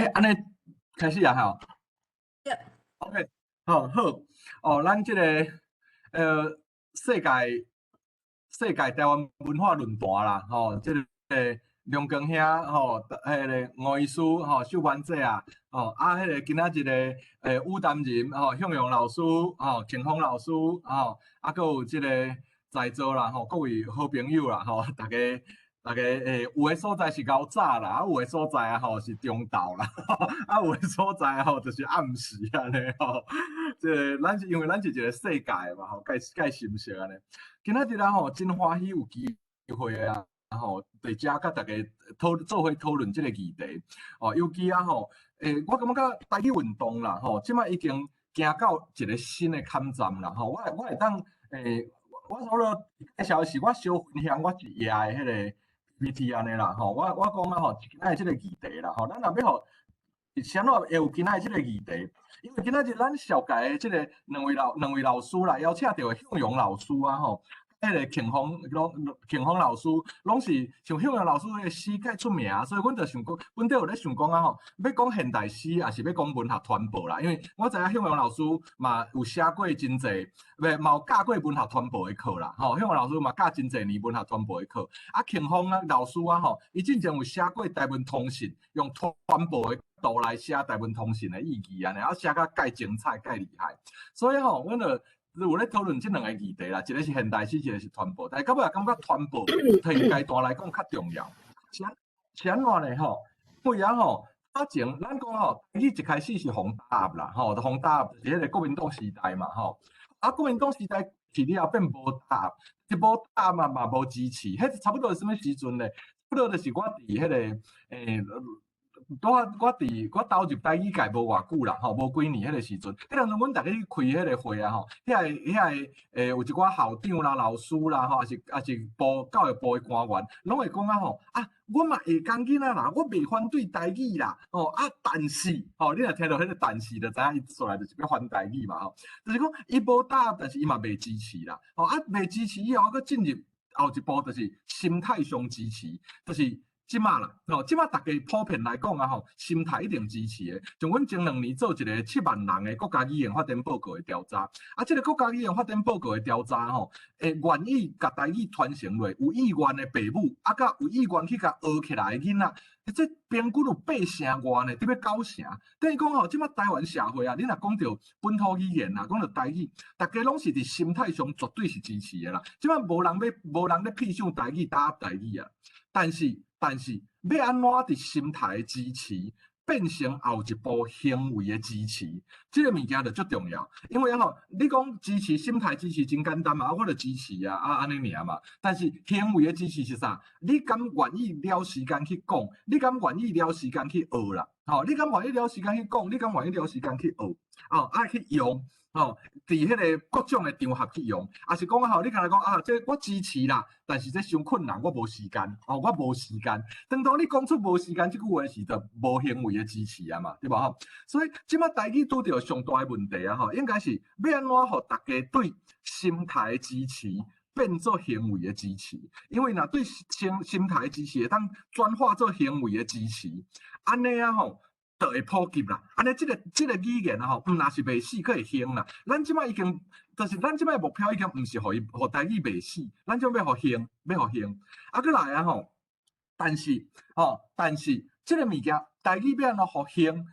安尼开始啊吼。Yep. OK，好，咱这个世界台湾文化论坛啦，这个梁光兄迄个吴医师秀娟姐啊，迄个今仔日的武丹人向阳老师庆丰老师搁有这个在座啦各位好朋友啦大家有的所在是较早啦，有的所在是中昼啦，有的所在就是暗时安尼即个咱是因为咱是一个世界嘛介熟悉安尼。今仔日真欢喜有机会啊在遮甲大家做伙讨论即个议题尤其我感觉台语运动啦即摆已经行到一个新的坎站啦我会当我所介绍是我小分享我一夜的迄个。PPT 安尼啦，我讲今仔日即个议题啦，咱若要啥物会有今仔日即个议题？因为今仔日咱小界的即个两位老师啦，邀请到的向阳老师啊，迄个庆丰老师，拢是像向阳老师的诗介出名，所以阮就想讲，本地有咧想讲要讲现代诗，也是要讲文学传播啦。因为我知影向阳老师嘛有写过真济，嘛有教过文学传播的课啦。向阳老师嘛教真济年文学传播的课。庆丰老师伊之前有写过台湾通信，用传播的度来写台湾通信的意义安尼，写甲介精彩、介厉害。所以阮就有咧讨论即两个议题啦，一个是现代诗，一个是传播。但是到尾感觉传播对阶段来讲较重要。是安怎呢？因为以前咱讲伊一开始是洪大啦，洪大就是迄个国民党时代嘛，国民党时代去了后变无大，无大嘛无支持，迄差不多是什么时阵呢？差不多就是我伫迄个我投入台语界无偌久啦，无几年迄个时阵，迄阵阮逐个去开迄个会啊，遐个有一寡校长啦、老师啦，也是教育部的官员，拢会讲我嘛会讲囡仔啦，我袂反对台语啦，但是你若听到迄个但是，就知影伊出来就是要反台语嘛，就是讲伊无答，但是伊嘛袂支持啦，袂支持以后，佮进入后一步就是心态上支持，就是。即马啦，即马大家普遍来讲心态一定支持的。像阮前2年做一个7万人的国家语言发展报告的调查，这个国家语言发展报告的调查愿意甲台语传承落，有意愿的父母，甲有意愿去甲学起来的囡仔，这平均有8成外呢，得要9成。等于讲即马台湾社会你若讲到本土语言讲到台语，大家拢是伫心态上绝对是支持的啦。即马无人咧偏向台语打台语啊，但是要安怎伫心态的支持变成后一步行为的支持，这个物件就足重要。因为你讲支持心态支持真简单嘛，我就支持安尼尔嘛。但是行为的支持是啥？你敢愿意了时间去讲？你敢愿意了时间去学啦？你敢愿意了时间去讲？你敢愿意了时间去学？去用。伫迄个各种的场合去用，也是讲你敢若讲这我支持啦，但是这伤困难，我无时间，我无时间。等到你讲出无时间这句话时，就无行为的支持嘛，对吧？所以即马台语拄到上大的问题应该是要安怎互大家对心态的支持变做行为的支持，因为若对心态的支持会当转化做行为的支持，安尼就会普及啦，安尼这个语言毋若是袂死，佫会兴啦。咱即摆已经，就是咱即摆目标已经毋是互台语袂死，咱就要互兴，要互兴。佫来但是这个物件，台语要安怎互兴？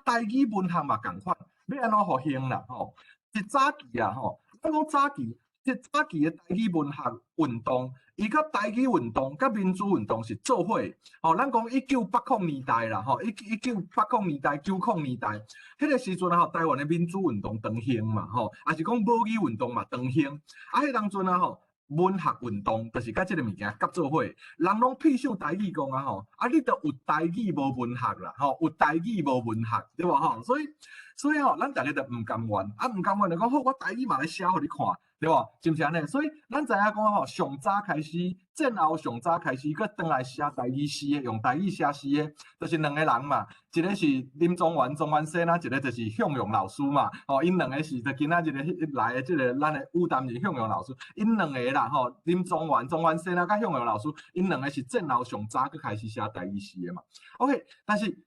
台语文学嘛共款，要安怎互兴啦？一早期咱讲早期。早期的台语文学运动，伊甲台语运动、甲民主运动是做伙。咱讲1980年代啦，1980年代、90年代，迄个时阵台湾的民主运动长兴嘛，也是讲母语运动嘛长兴。迄当阵文学运动就是甲即个物件合做伙，人拢偏向台语讲你著有台语无文学啦，有台语无文学，对无所以咱大家就毋甘愿，毋甘愿就讲好，我台语嘛来写互你看。对吧？是不是安尼？所以咱知影讲上早开始，战后上早开始，佮转来写台语诗的，用台语写诗的，就是两个人嘛。一个是林宗元先生，一个就是向阳老师嘛。因两个是就今仔日来的这个咱的武丹人向阳老师，因两个啦林宗元先生佮向阳老师，因两个是战后上早佮开始写台语诗的嘛。OK， 但是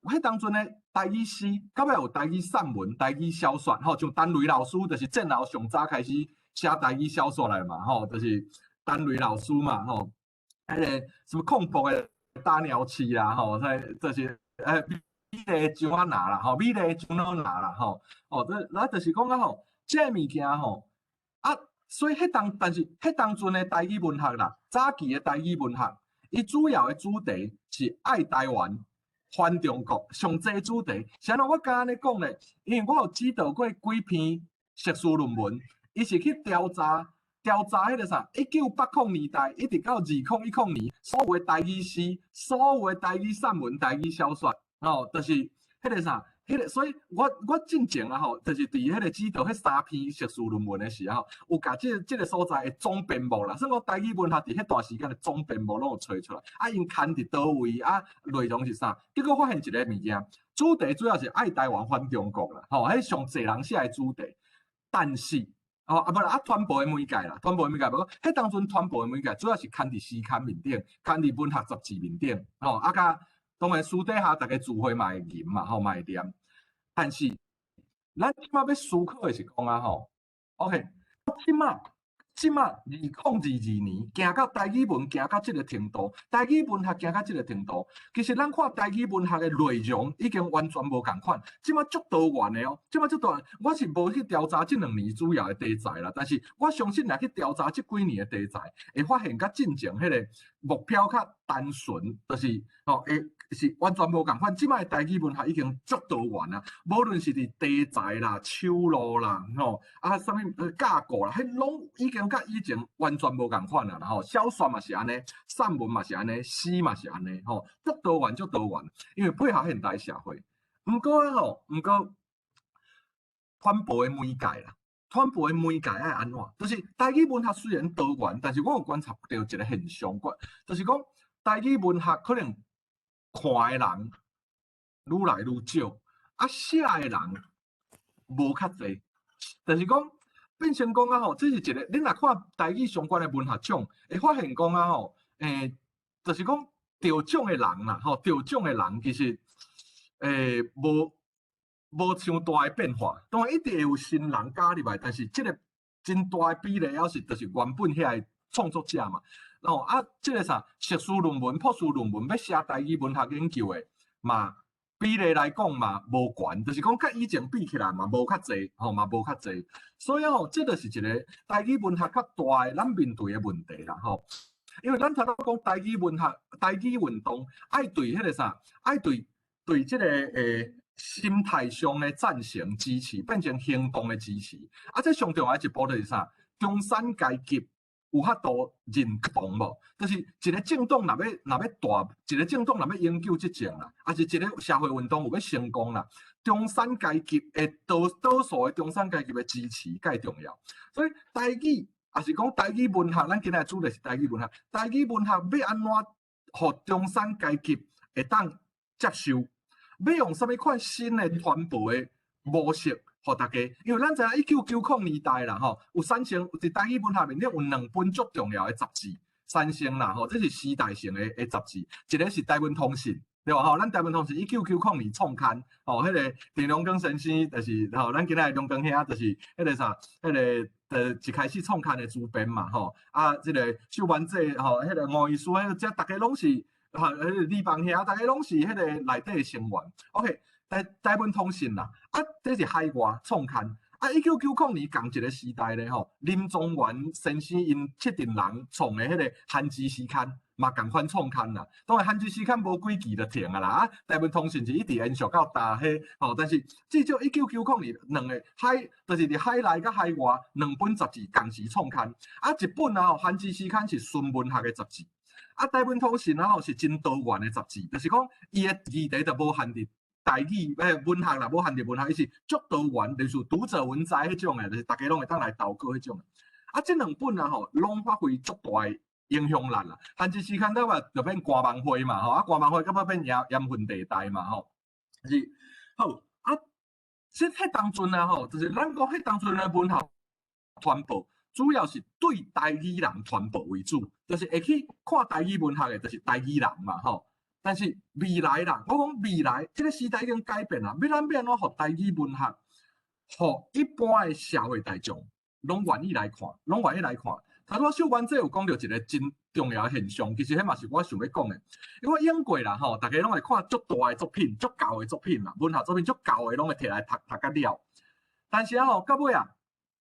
迄当阵咧台语诗，到尾有台语散文、台语小说，吼，像陈雷老师就是战后上早开始写台语小说来嘛，吼，就是陈雷老师嘛，吼，迄个什么恐怖的大鸟市啦，吼，这些美丽张啊拿啦，吼，美丽张啊拿啦，吼，哦，那就是讲啊，吼，这物件吼，啊，所以但是迄当阵的台语文学啦，早期的台语文学，伊主要的主题是爱台湾。反中国上济主题，是安怎我刚安尼讲咧？因为我有指导过几篇学术论文，伊是去调查迄个啥，1980年代一直到2010年，所有的台语诗、所有的台语散文、台语小说，哦，就是迄个啥。所以我进前啊吼，就是伫迄个指导迄3篇学术论文的时候，有甲这个所在的总编目啦，所以讲台语文学伫迄段时间的总编目拢有找出来。啊，因牵伫倒位啊，内容是啥？结果发现一个物件，主题主要是爱台湾反中国啦，吼，迄上侪人写的主题。但是，不啦，传播的媒介啦，传播的媒介，不过迄当阵传播的媒介主要是牵伫诗刊面顶，牵伫文学杂志面顶，吼，啊甲当然私底下大家聚会嘛会吟嘛，吼嘛会念。但是，咱即马要思考的是讲啊吼 ，OK， 即马2022年，行到台语文行到即个程度，台语文学行到即个程度，其实咱看台语文学的内容已经完全无共款。即马足多元的哦，即马足多元。我是无去调查即2年主要的题材啦，但是我相信若去调查即几年的题材，会发现甲进前迄个目标较单纯，就是是完全无共款。即摆台语文学已经足多元啊，无论是伫题材啦、手路啦，吼啥物架构啦，迄拢已经甲以前完全无共款啦。吼，小说嘛是安尼，散文嘛是安尼，诗嘛是安尼，吼，足多元，因为配合现代社会。毋过传播的媒介啦，传播的媒介爱安怎？就是台语文学虽然多元，但是我有观察到一个现象，就是讲台语文学可能。看的人愈来愈少，啊，写的人无较济，就是讲变成讲啊吼，这是一个，恁若看台语相关的文学奖，会发现讲啊吼，就是讲得奖的人啦，吼，得奖的人其实无像大的变化，当然一定会有新人加入来，但是这个真大的比例，要是就是原本遐个创作者嘛。这个啥学术论文、博士论文要写台语文学研究的嘛，比例来讲嘛无悬，就是讲甲以前比起来嘛无较济，嘛无较济。所以这就是一个台语文学较大的咱面对的问题啦，因为咱头讲台语文学、台语运动，爱对迄个啥，爱对这个心态上的赞成支持，变成行动的支持。这上重要一步就是啥，中产阶级。有法度认同无？就是一个政党若要大，一个政党若要永久执政啦，还是一个社会运动有要成功啦，中产阶级的多数的中产阶级的支持介重要。所以台语也是讲台语文学，咱今日主题是台语文学。台语文学要安怎，互中产阶级会当接受？要用什么款新的传播的模式？互大家，因为咱知影1990年代啦，吼，有产生伫台语文学面顶有2本足重要的杂志产生啦，吼，这是时代性的杂志，一个是台湾通信，对吧？吼，咱台湾通信1990年创刊，吼，迄个田龙光先生就是吼，咱今仔龙光兄就是迄个啥，迄个一开始创刊的主编嘛，吼，这个秀文姐吼，迄个吴医师，迄个这大家拢是李邦兄，大家拢是迄个内底的成员 ，OK。台湾通信啦，这是海外创刊。1990年同一个时代咧，林宗元先生因7阵人创的迄个韩之诗刊，嘛共款创刊啦。当然韩之诗刊无几期就停啊啦，台湾通信是一直延续到大迄，但是至少1990年2个就是伫海内甲海外2本杂志同时创刊。一本韩之诗刊是纯文学的杂志，台湾通信是真多元的杂志，就是讲伊的议题就无限伫。台语文学啦，无限定文学，伊是足多元，就是读者文摘迄种诶，就是大家拢会当来投稿迄种。这2本拢发挥足大诶影响力啦。韩之诗刊到尾就变官网会嘛，官网会到尾变盐分地带嘛，是好迄当阵就是咱讲迄当阵诶文学传播，主要是对台语人传播为主，就是会去看台语文学诶，就是台语人嘛，但是未来啦，我讲未来，这个时代已经改变啦，要咱变怎互台语文学，互一般的社会大众拢愿意来看，拢愿意来看。头拄秀文这有讲到一个真重要的现象，其实迄嘛是我想要讲的。因为英国啦吼，大家拢会看足大的作品、足厚的作品嘛，文学作品足厚的拢会摕来读甲了。但是吼，到尾啊，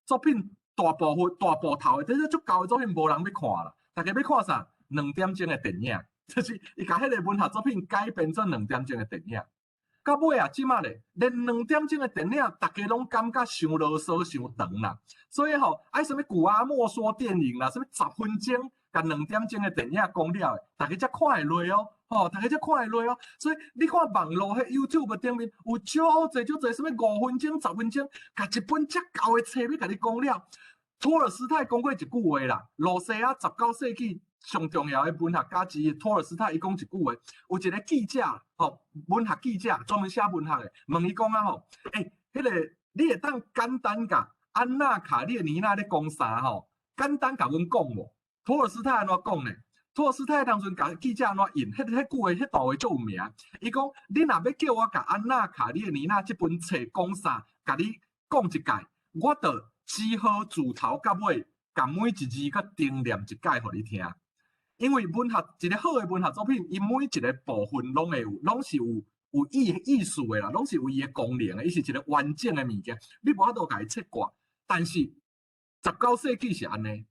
作品大部头的，这些足厚的作品无人要看啦。大家要看啥？2点钟的电影，就是伊甲迄个文学作品改编做2点钟的电影。到尾啊，即马咧，连2点钟的电影，大家拢感觉伤啰嗦、伤长啦。所以吼，什么古阿莫说电影啦，什么10分钟，甲2点钟的电影讲了的，大家才看会落哦。大家才看会落哦。所以你看网络迄 YouTube 顶面有少侪什么5分钟、10分钟，甲一本遮厚的册要甲你讲了。托尔斯泰讲过一句话啦，罗西亚19世纪上重要的文学家之一，托尔斯泰伊讲一句话，有一个记者，文学记者专门写文学的，问伊讲啊迄个你会当简单甲安娜卡列尼娜咧讲啥简单甲阮讲无？托尔斯泰安怎讲呢？托尔斯泰当阵甲记者安怎引？迄句话，迄段话足有名。伊讲：你若要叫我甲安娜卡列尼娜这本册讲啥，甲你讲一届，我就只好自头到尾，甲每一字甲定念一届，互你听。因为文学一个好的文学作品，伊每一个部分拢是有意思的啦，拢是有伊的功能的，伊是一个完整的物件，你无法度甲伊切割。但是19世纪是安尼，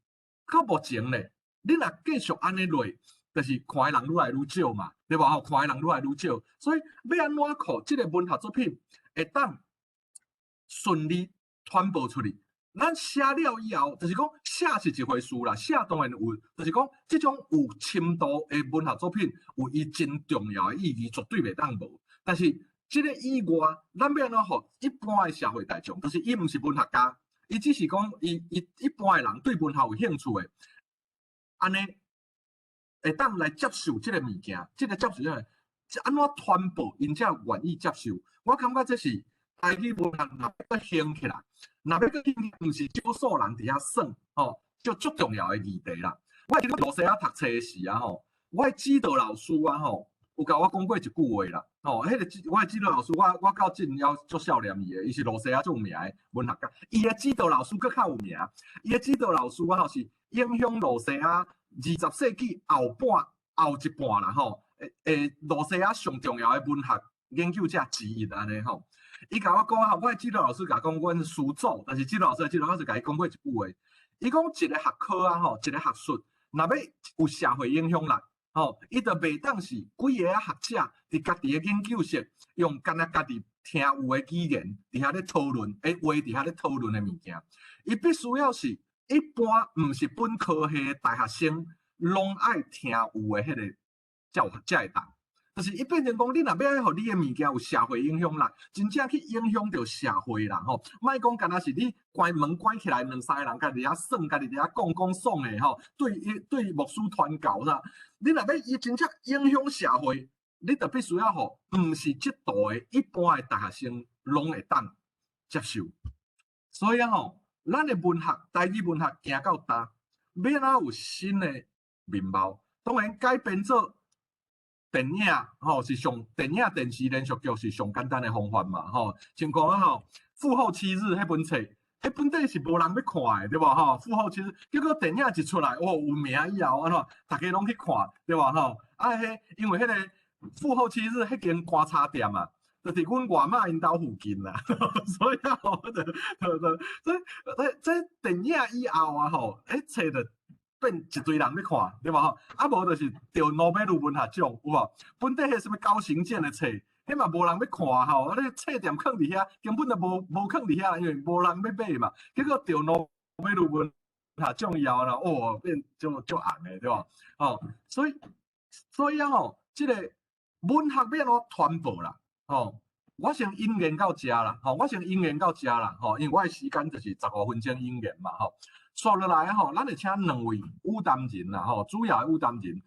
到目前咧，你若继续安尼落，就是看的人愈来愈少嘛，对吧？看的人愈来愈少，所以要安怎靠这个文学作品会当顺利传播出去？咱写了以后，就是讲写是一回事啦，写当然有，就是讲这种有深度的文学作品，有伊真重要的意义，绝对袂当无。但是这个以外，咱要安怎互一般的社会大众，就是伊毋是文学家，伊只是讲伊一般的人对文学有兴趣的，安尼会当来接受这个物件，这个接受这个，安怎传播，因才愿意接受。我感觉这是台语文学若要兴起来。若要个兴趣，毋是少数人伫遐耍就足重要的议题啦。我记得罗西亚读册的时啊我指导老师啊有甲我讲过一句话啦。迄个我指导老师，我到今要足少年伊的，伊是罗西亚足有名的文学家。伊的指导老师佫较有名，伊的指导老师是影响罗西亚20世纪后一半啦罗西亚上重要的文学研究者之一安尼伊甲我讲我的指导老师甲讲，阮师祖，但是指导老师就甲伊讲过一句话，伊讲一个学科一个学术，若要有社会影响力，伊就袂当是几个学者伫家己的研究室用干家己听有的语言伫遐咧讨论，话伫遐咧讨论的物件，伊必须要是一般毋是本科系的大学生拢爱听有的迄个才会当。就是伊变成讲，你若要互你的物件有社会影响力，真正去影响到社会啦莫讲干那是你关门关起来2-3个人，家己遐耍，家己遐讲爽的对牧师传教啦。你若要伊真正影响社会，你就必须要互毋是这度的一般的大学生拢会当接受。所以咱的文学，台语文学行到大，要哪有新的面貌？当然改编做电影是上电影电视连续剧是上简单的方法嘛像讲父后7日迄本册，迄本底是无人要看的对吧父后7日，结果电影一出来有名以后大家拢去看对吧因为迄个父后7日迄间观察店啊，就伫阮外妈因兜附近啦所以这电影以后册就变一堆人要看，对吧无就是得诺贝尔文学奖，有无？本地迄什么高行健的册，迄嘛无人要看你册店放伫遐，根本就无放伫遐，因为无人要买嘛。结果得诺贝尔文学奖以后变就红的，对吧所以这个文学要怎传播啦我先引言到遮啦因为我的时间就是15分钟引言嘛接落来咱会请2位武谈人啦主要的武谈人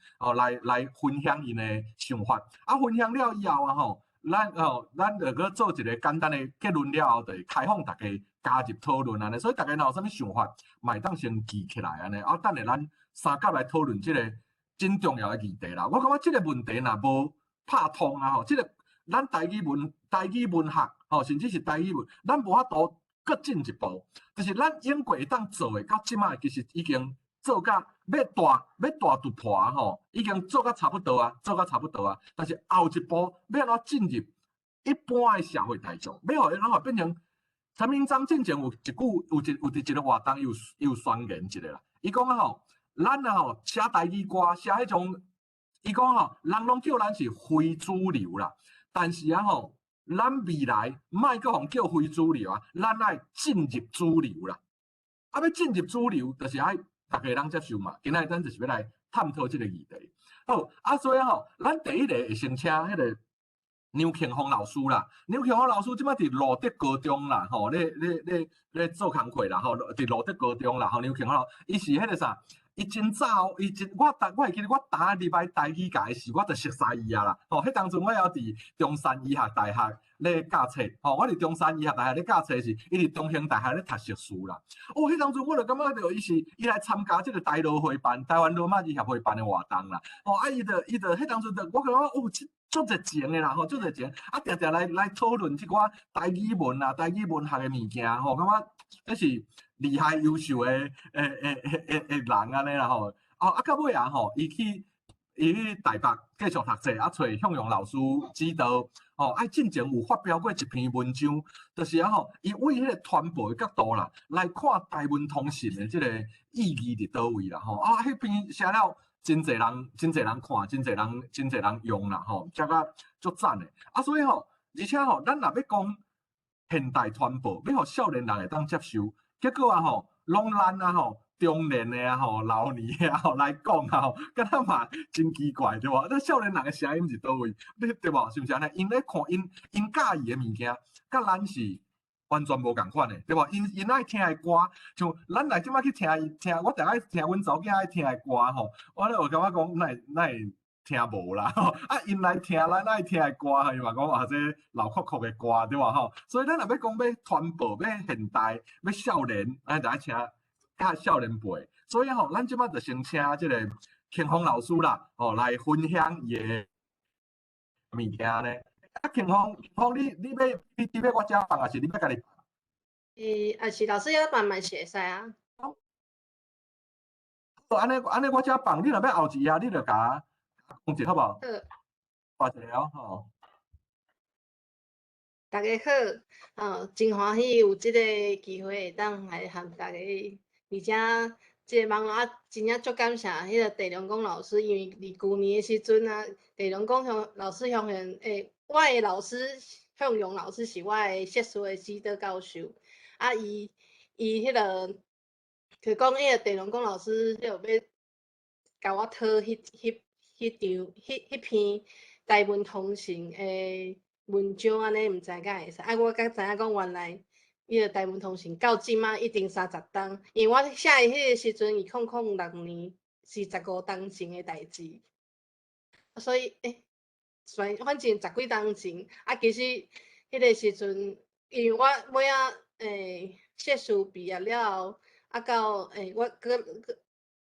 来分享因的想法分享了以后咱就去做一个简单的结论了后，就开放大家加入讨论安尼，所以大家若有啥物想法，嘛会当先记起来安尼等下咱三甲来讨论这个真重要的议题啦。我感觉这个问题若拍通啊吼，即个咱台语文学吼，甚至是台语文，咱无法度搁进一步，就是咱英国会当做诶，到即摆其实已经做甲要大突破吼，已经做甲差不多啊，但是后一步要安怎进入一般诶社会大众，要互咱变成。陈明章之前有一句有一个活动有宣言一个啦，伊讲啊吼，咱啊吼写台语歌，写迄种，伊讲吼，人拢叫咱是非主流啦，但是啊吼，咱未来莫搁互叫非主流啊，咱爱进入主流啦。啊，要进入主流，就是爱大家人接受嘛。今仔咱就是要来探讨这个议题。好，啊，所以吼，咱第一个会先请迄个。牛庆峰老师啦，牛庆峰老师即摆伫路德高中啦，吼，咧做工课啦，吼，伫路德高中啦，吼，牛庆峰老师，伊是迄个啥？伊真早，我会记得我打入来台语界时，我就熟悉伊啊啦。吼，迄当阵我还伫中山医学大学咧教册，吼，我伫中山医学大学咧教册时，伊伫中兴大学咧读硕士啦。哦，迄当阵我就感觉着伊来参加即个台罗会办，台湾罗马医协会办的活动啦。哦，啊，伊就迄当阵就我感觉哦，足热情的啦，吼，足热情，啊，定定来讨论即寡台语文啊、台语文学的物件，吼，感觉这是厉害优秀的人安尼啦，吼，哦，啊，到尾啊，吼，伊去台北继续读册，啊，找向阳老师指导，哦，啊，进前有发表过一篇文章，就是啊，吼，伊为迄个传播的角度啦，来看台文通信的即个意义伫倒位啦，吼，啊，迄篇写了。真侪人看，真侪人用啦，吼，遮个足赞的。啊，所以吼，而且吼，咱若要讲现代传播，要互少年人会当接受，结果啊吼，拢咱啊吼，中年的啊吼，老年的啊吼来讲啊吼，敢若嘛真奇怪对无？那少年人的声音是倒位，对无？是毋是安尼？因咧看因介意的物件，甲咱是。完全无共款的，对无？因爱听的歌，像咱来即摆去听，我大概听阮查某囝爱听的歌吼，我咧有感觉讲，那会听无啦吼。啊，因来听咱爱听的歌，伊嘛讲话这老酷酷的歌，对无吼？所以咱若要讲要传播，要现代，要少年，咱就爱听较少年辈。所以吼，咱即摆就先请即个庆丰老师啦，吼来分享伊的物件咧。啊，庆丰，你要我遮放，还是你要家己？也是老师要办嘛是会使啊。安尼我遮放，你若要后一下，你就甲讲一好无？好。挂一个吼。大家好，真欢喜有即个机会会当来和大家，而且即个网络啊，真正足感谢迄个地龙公老师，因为伫旧年的时阵啊，地龙公老师向我的老师向荣老师是我的硕士的指导教授，啊，伊迄个就讲迄个地龙公老师迄个要甲我讨迄篇台文通信诶。文章安尼毋知敢会使，我才知影讲原来迄个台文通信到即马一定30档，因为我写伊迄个时阵2006年是15档前的代志，所以反正10几档前，啊其实迄个时阵，因为我尾仔硕士毕业了后，啊到我搁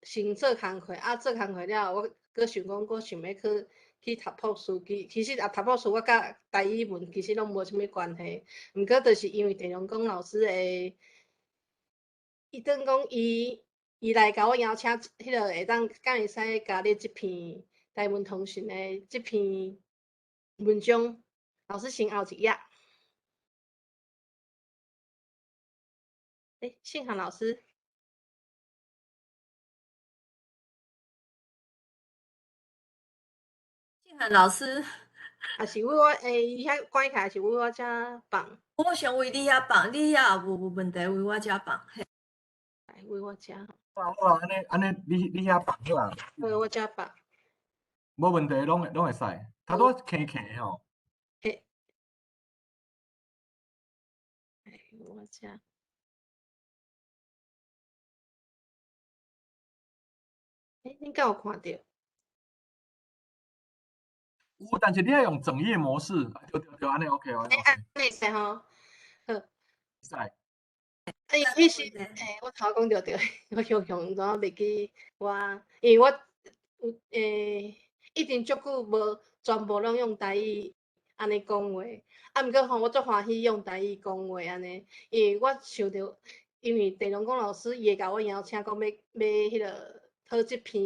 先做工课，啊做工课了后，我搁想讲，搁想要去读博士，其实读博士我甲台语文其实拢无啥物关系，毋过就是因为地龙公老师伊等讲伊来甲我邀请，迄个会当敢会使加入即篇台文通讯的即篇文章，老师先后一页。信涵老师。信涵老师，也是为我伊遐关起来是为我遮放。我想为你遐放，你遐也无问题，为我遮放。为我遮。好啊，安尼，你遐放好啊。为我遮放。无问题，拢会使。头拄轻轻吼。我遮。你敢有看到？有，但是你要用整页模式，就安尼 OK 哦。安尼使吼，好。使。迄时我头讲着着，我向怎袂记我，因为我有一定足久无全部拢用台语安尼讲话。啊，毋过吼，我足欢喜用台语讲话安尼，因为我想着，因为地龙公老师伊会甲我邀请讲要迄个讨即篇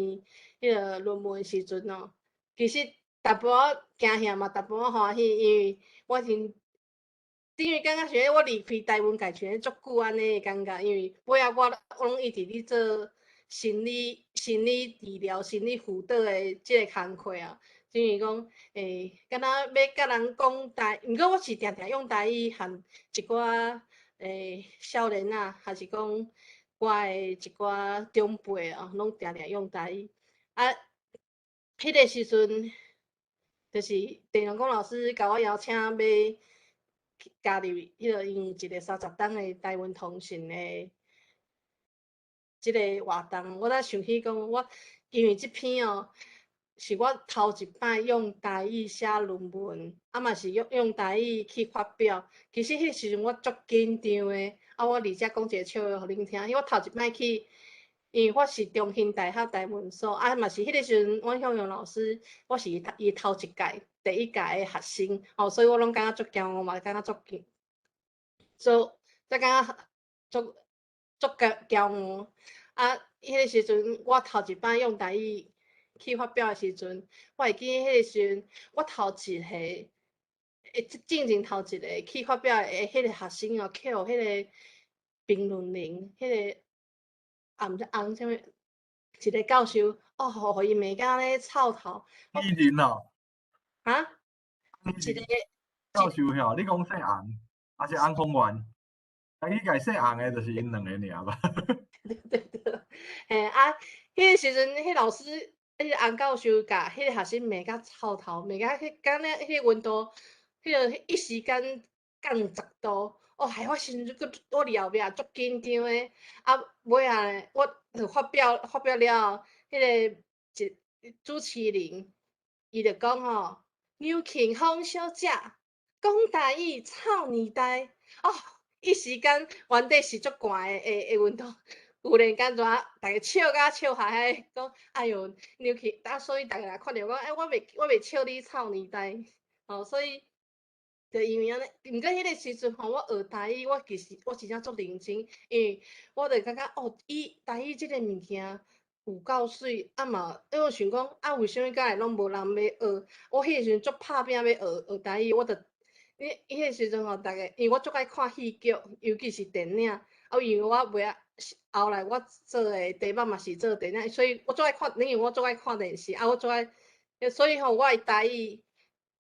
迄个论文时阵哦，其实淡薄仔惊吓嘛，淡薄仔欢喜，因为我因为感觉像我离开台湾界像足久安尼诶感觉，因为尾仔我拢一直咧做心理治疗、心理辅导诶即个工课啊。因为讲敢若要甲人讲台，毋过我是定定用台语和一寡少年仔，还是讲我诶一寡长辈啊，拢定定用台语。啊，迄个时阵，就是地龙公老师甲我邀请要加入迄个因一个30档诶台湾通讯诶即个活动，我才想起讲，我因为即篇哦，是我头一摆用台语写论文，啊嘛是用台语去发表。其实迄时阵我足紧张诶，啊我而且讲一个笑话互恁听，因为我头一摆去，因为我是中兴大学台文所，啊嘛是迄个时阵，阮向阳老师，我是伊头一届、第一届诶学生，哦，所以我拢感觉足骄傲嘛，感觉足紧，再感觉足骄傲。啊，迄个时阵我头一摆用台语去发表诶时阵，我会记迄个时阵，我头一个，正头一个去发表诶迄个学生哦，去互迄个评论铃，迄个毋知红啥物，一个教授哦，互伊骂甲咧臭头，艺人哦，啊，艺人一个教授吼，你讲姓红，还是红公园？台语界姓红诶，就是因两个尔吧。对，嘿啊，迄个时阵，迄老师，迄个洪教授甲迄个学生骂甲臭头，骂甲敢若迄个温度，迄个一时间-10度，哦，害我心佫我伫后壁足紧张诶。啊，尾仔我就发表了后，迄个主持人伊就讲吼，牛庆丰小姐讲台语臭你呆，哦，一时间原地是足寒诶温度。有人间怎大家笑甲笑哈哈，讲哎哟，牛去，啊，所以大家来看着我，哎，我袂笑你臭年代，哦，所以就因为安尼，毋过迄个时阵吼，我学台语，我其实我真正足认真，因为我就感觉哦，台语即个物件有够水，啊嘛，因为我想讲啊，为什物敢会拢无人要学？我迄个时阵足拍拼要学台语，我着，迄个时阵吼，大家因为我足爱看戏剧，尤其是电影，啊，因为我袂晓。后来我做诶题目嘛是做电影，所以我最爱看，因为我最爱看电视，啊，我最爱，所以吼，我诶台语，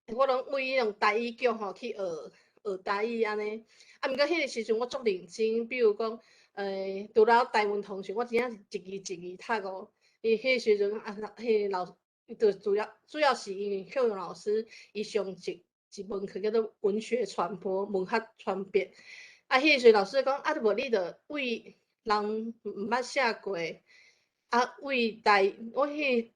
我拢为迄种台语剧吼去学台语安尼。啊，毋过迄个时阵我足认真，比如讲，除了台湾同学，我真正是一字一字读哦。伊迄个时阵啊，迄个老，就主要是因为向阳老师伊上一门课叫做文学传播、文学传播。啊，迄个时老师讲，啊，无你着为人毋捌写过，啊，为我迄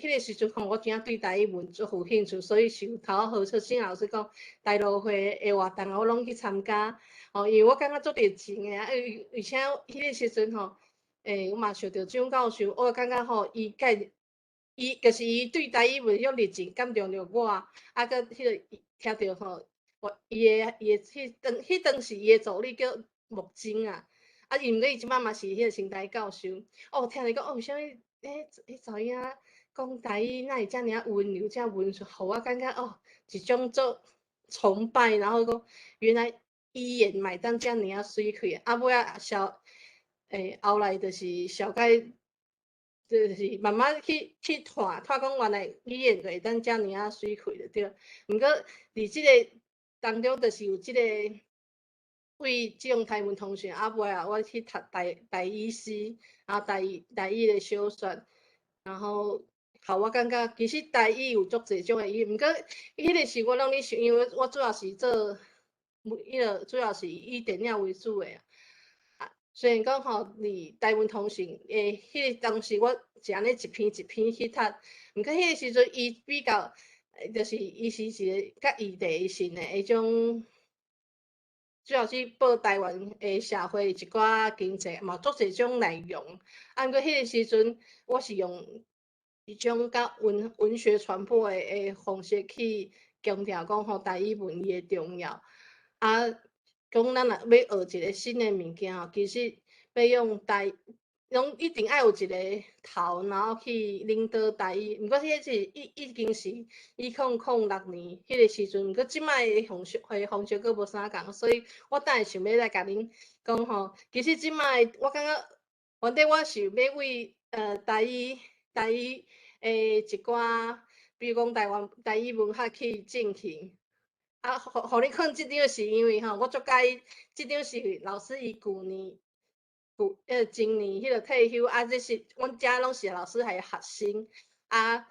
个时阵吼，我真正对台语文足有兴趣，所以是头仔好出新老师讲台路会诶活动，我拢去参加。哦，因为我感觉足热情诶，啊，而且迄个时阵吼，我嘛受着蒋教授，我感觉吼，伊就是伊对台语文种热情感动着我，啊，佮迄个听着吼，伊诶迄当时伊诶助理叫木晶啊。啊，毋过伊即摆嘛是迄个新台教授，哦，听伊讲哦，为啥物迄查某囝讲台语，哪会遮尔啊温柔，遮文顺，互我感觉哦，一种足崇拜，然后讲原来语言嘛会当遮尔啊水气，啊尾仔后来就是小概，就是慢慢去看讲原来语言就会当遮尔啊水气就对。毋过伫即个当中，就是有即个。为即种台文通讯，啊尾啊，我去读台语诗，啊台语的小说，然后互我感觉其实台语有足侪种诶语，毋过迄个是我拢咧想，因为我主要是做迄个主要是以电影为主诶啊。虽然讲吼，伫台文通讯诶，迄个当时我是安尼一篇一篇去读，毋过迄个时阵伊比较，就是伊是一个较议题性诶迄种。主要是报台湾诶社会一寡经济嘛，足侪种内容。啊，毋过迄个时阵我是用一种甲文学传播的方式去强调讲吼台语文艺的重要。啊，讲咱若要学一个新的物件吼，其实要用拢一定爱有一个头，然后去领导台语。毋过迄是已经是2006年迄个时阵，毋过即摆的方式佫无啥共，所以我等下想要来甲恁讲吼，其实即摆我感觉，反正我想要为台语诶一寡，比如讲台语文学去进行。啊，互你看即张是因为吼，我足介意即张是老师伊前年迄个退休，啊，这是阮遮拢是老师还学生，啊，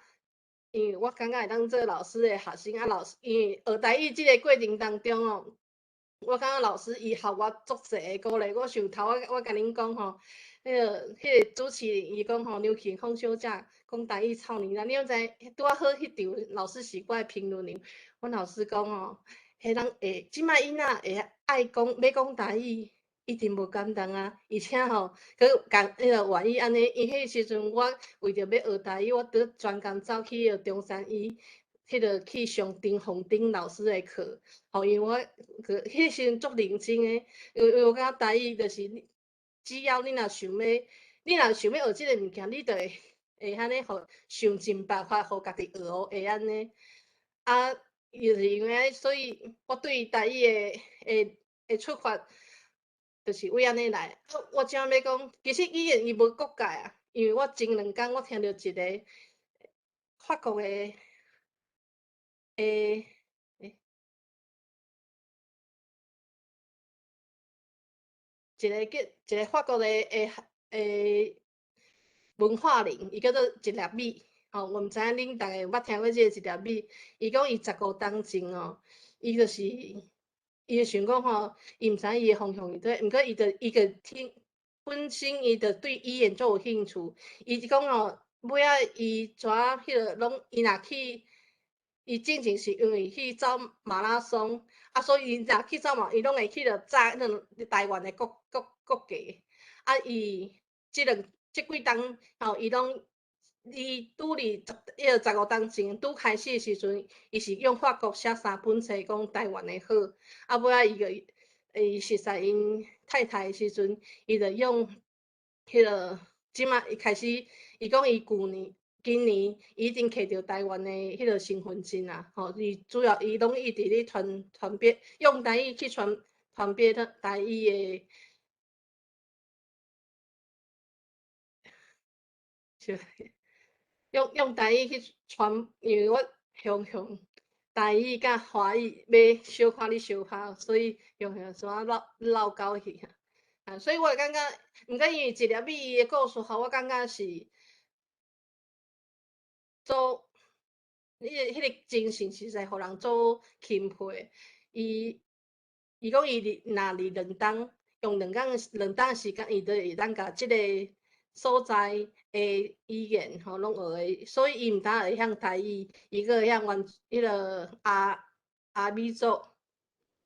因为我感觉会当做老师的学生，啊，老师因为学台语即个过程当中哦，我感觉老师伊互我足济的鼓励。我想头我甲恁讲吼，迄个主持人伊讲吼，牛群风小姐讲台语臭呢啦，你有知拄啊好迄场老师是我的评论员，阮老师讲哦，迄人会即摆囡仔会爱讲要讲台语。一定无简单啊！而且吼，佮共愿意安尼，伊迄时阵我为着要学台语，我得专工走去中山医，迄个去上丁宏丁老师的课。吼，因为我迄时阵足认真诶，因为我感觉台语就是只要你若想要学即个物件，你就会安尼互想尽办法，互家己学会安尼。啊，就是因为所以我对台语的出发。就是为安尼来，我正要讲，其实语言伊无国界啊，因为我前2工我听到一个法国的诶一个法国的文化人，伊叫做一粒米，吼，我毋知影恁逐个有捌听过即个一粒米？伊讲伊15当前哦，伊就是伊就想讲吼，伊毋知影伊的方向伫倒，毋过伊就听本身伊就对语言足有兴趣，伊就讲哦，尾仔伊怎迄个拢伊若去，伊之前是因为去走马拉松，啊，所以伊若去走伊拢会去着载台湾的国旗，啊，伊即几冬吼，伊拢伊拄伫15当前拄开始的时阵，伊是用法国写3本册讲台湾的好，啊，尾仔伊熟悉因太太的时阵，伊就用迄个即摆伊开始，伊讲伊今年伊已经摕着台湾的迄个身份证啊，吼，伊主要伊拢一直咧传播，用台语去传播台语的。就用台语去传，因为我向台语甲华语要小看你相拍，所以用啥绕高去啊。所以我感觉，毋过因为一粒米伊的故事，互我感觉是做迄个精神实在互人做钦佩。伊讲伊若2冬，用2冬时间，伊就会当甲即个所在的语言吼拢学会，所以伊毋但会晓台语，伊阁会晓迄个阿美族、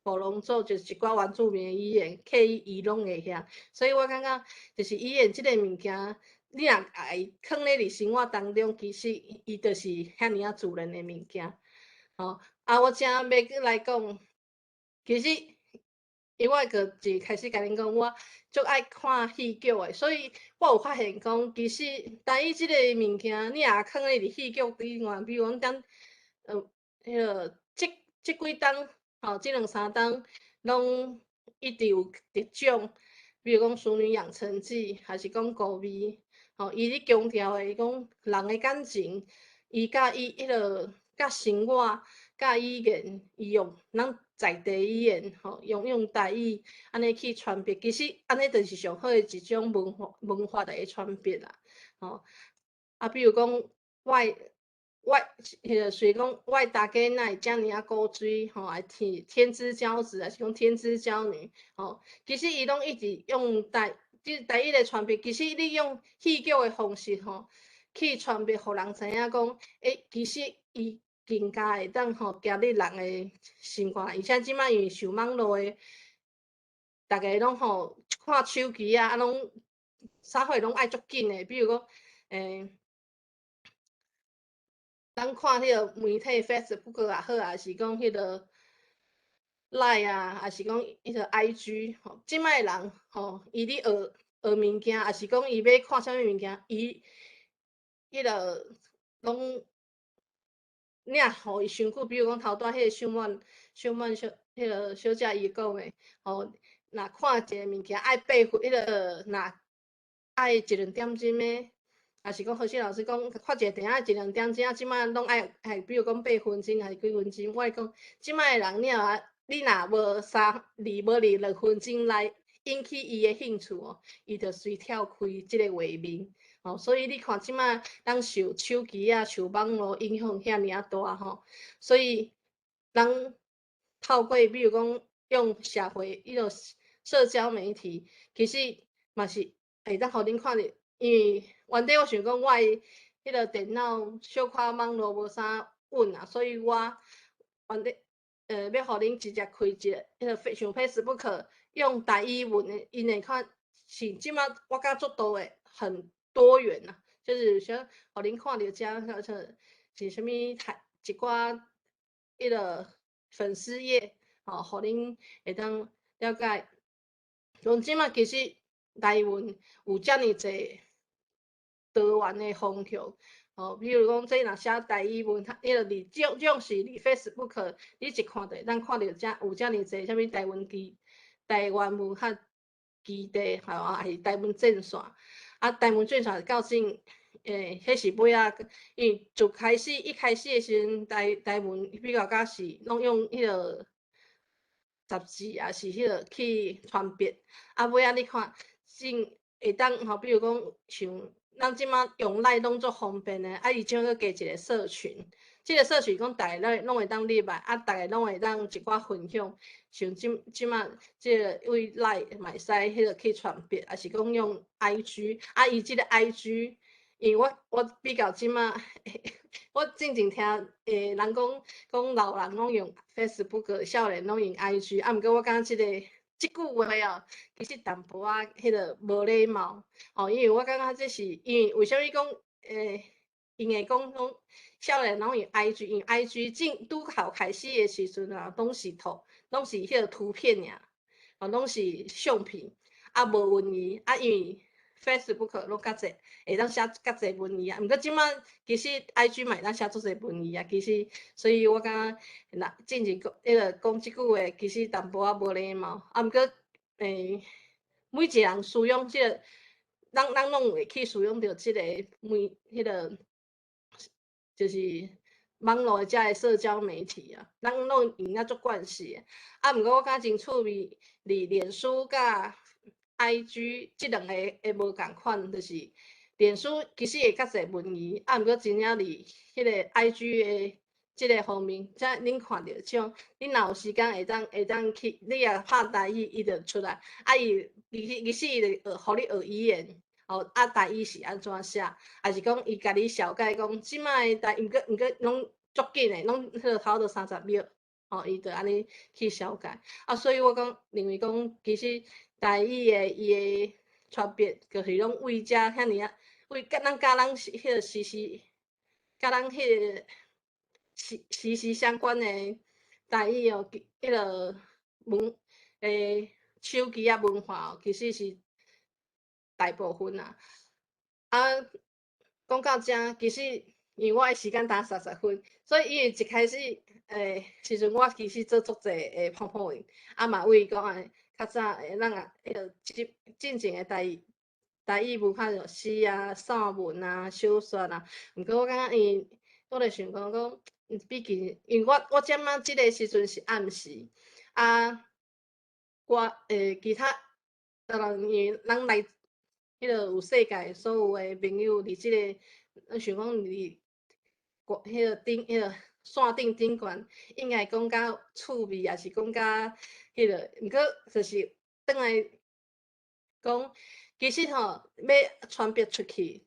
布农族，就是一寡原住民的语言，客语伊拢会晓。所以我感觉，就是语言即个物件，你若爱藏咧伫生活当中，其实伊就是遐尔啊自然的物件。吼，啊，我正要阁来讲，其实。因为我个一开始甲恁讲，我足爱看戏剧的，所以我有发现讲，其实台语即个物件，你若藏咧伫戏剧以外，比如讲迄个即几冬吼，即2、3冬拢一直有得奖，比如讲《淑女养成记》，还是讲古味，吼，伊咧强调的讲人的感情，伊甲迄个甲生活。甲语言，伊用咱在地语言吼，用台语安尼去传播，其实安尼就是上好的一种文化的传播啦，吼。啊，比如讲迄个虽讲大家哪会遮尔啊古锥吼，还天之骄子，还是讲天之娇女吼，其实伊拢一直用即台语的传播，其实你用戏剧的方式吼，去传播，互人知影讲，其实伊。更加会当吼加入人的生活，而且即摆因为受网络的，逐个拢吼看手机啊，拢啥货拢爱足紧的，比如讲，咱看迄个媒体 Facebook 也好，还是讲迄个 Line 啊，还是讲迄个 IG 吼，即摆人吼，伊咧学物件，还是讲伊要看啥物物件，伊个拢领互伊伤久。比如讲头拄迄个小曼小迄个小姐伊讲诶，吼，若看一个物件爱8分，迄个若爱1、2点钟诶。还是讲何心老师讲看一个电影1、2点钟，即摆拢爱，比如讲8分钟还是几分钟。我讲即摆人你若无2分钟来引起伊的兴趣哦，伊就随跳开即个画面。哦，所以你看即摆咱受手机啊、受网络影响遐尔大吼，所以人透过比如讲用社会迄个社交媒体，其实嘛是会当互恁看着。因为原底我想讲，我迄个电脑小可网络无啥稳啊，所以我原底要互恁直接开一个迄个像 Facebook 用台语文的，因会看是即摆我感觉足多诶，很多元啊，就是想互恁看着遮是啥物台一寡迄个粉丝页，吼，互恁会当了解。像即摆其实台文有遮尔济多元的方向，哦，比如讲，这若写台语文，迄个总是伫 Facebook， 你一看就会当看到有遮尔济啥物台湾文学基地，还是台文正线。啊，台文正线到阵，迄是尾啊，因为一开始的时阵，台文比较甲是拢用迄个杂志，也是迄个去传播。啊，尾啊，你看，会当吼，比如讲像。咱即马用赖拢足方便诶，啊，伊怎个加一个社群？即个社群讲，逐个拢会当入来，啊，逐个拢会当一寡分享。像即马即个为赖嘛会使迄个去传播，还是讲用 IG， 啊，伊即个 IG， 因为我比较即马，我之前听人讲老人拢用 Facebook， 少年拢用 IG， 啊，毋过我感觉即句话哦，其实淡薄仔迄个无礼貌哦，因为我感觉这是因为为虾米讲因会讲少年拢用 IG， 因为 IG 拄好开始的时阵啊，拢是迄个图片尔，哦，拢是相片，啊无文字，啊因为 Facebook 拢较济会当写较济文字啊，毋过即摆其实 IG 嘛会当写足济文字啊，其实所以我感觉若之前讲即句话，其实淡薄仔无礼貌，啊毋过每一个人使用即个，咱拢会去使用着即个迄个就是网络遮个社交媒体啊，咱拢用啊足惯势啊，毋过我感觉真趣味，脸书甲 IG 即两个会无共款，就是脸书其实会较济文字，啊，毋过真正伫迄个 IG 的即个方面，则恁看到像恁若有时间会当去，你若拍台语，伊就出来，啊，其实伊就互你学语言，哦，啊，台语是安怎写，还是讲伊甲你小解讲，即摆台毋过拢足紧诶，拢迄个差不多30秒，哦，伊就安尼去小解，啊，所以我认为讲，其实台语诶伊诶传播，就是拢为遮遐尔啊，为甲咱迄个甲咱迄个息息相关诶台语哦，迄个手机啊文化哦，其实是大部分啊。啊，讲到遮，其实因为我诶时间达30分，所以因为一开始时阵，我其实做足济诶泡泡文，啊嘛为讲较早咱啊迄个进前诶台语文较着诗啊、散文啊、小说啊。毋过我感觉我咧想讲，毕竟因为我即摆即个时阵是暗时，啊，其他人因为咱来。迄个有世界所有诶朋友伫即个，咱想讲伫迄个迄个线顶悬，应该讲较趣味，也是讲较迄个。毋过就是转来讲，其实吼要传播出去，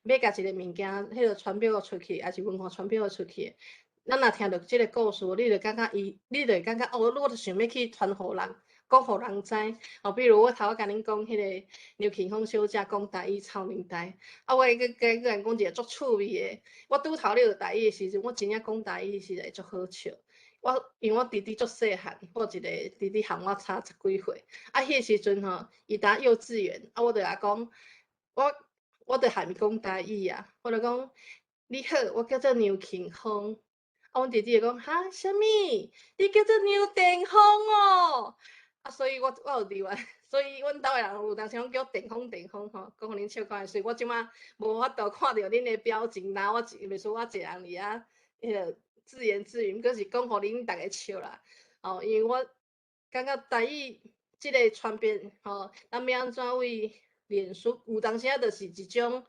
要甲一个物件迄个传播出去，也是文化传播出去，咱若听到即个故事，你就感觉哦，我就想要去传互人。讲互人知。哦，比如我头仔甲恁讲迄个刘庆峰小姐讲台语臭年代，啊，我会佮人讲一个足趣味的。我拄头咧学台语的时阵，我真正讲台语实在足好笑。因为我弟弟足细汉，我有一个弟弟含我差10几岁。啊，迄个时阵吼，伊读幼稚园，啊，我就甲讲，我就喊伊讲台语啊，我就讲你好，我叫做牛庆峰。啊，阮弟弟就讲哈，啥物？你叫做牛电风哦？啊，所以我有例外，所以阮兜的人有当时讲叫电风吼，讲互恁笑看，所以我即马无法度看到恁的表情，然后我袂输我一个人伫遐迄个自言自语，阁是讲互恁逐个笑啦。哦，因为我感觉台语即个传变吼，咱要安怎为脸书有当时啊，就是一种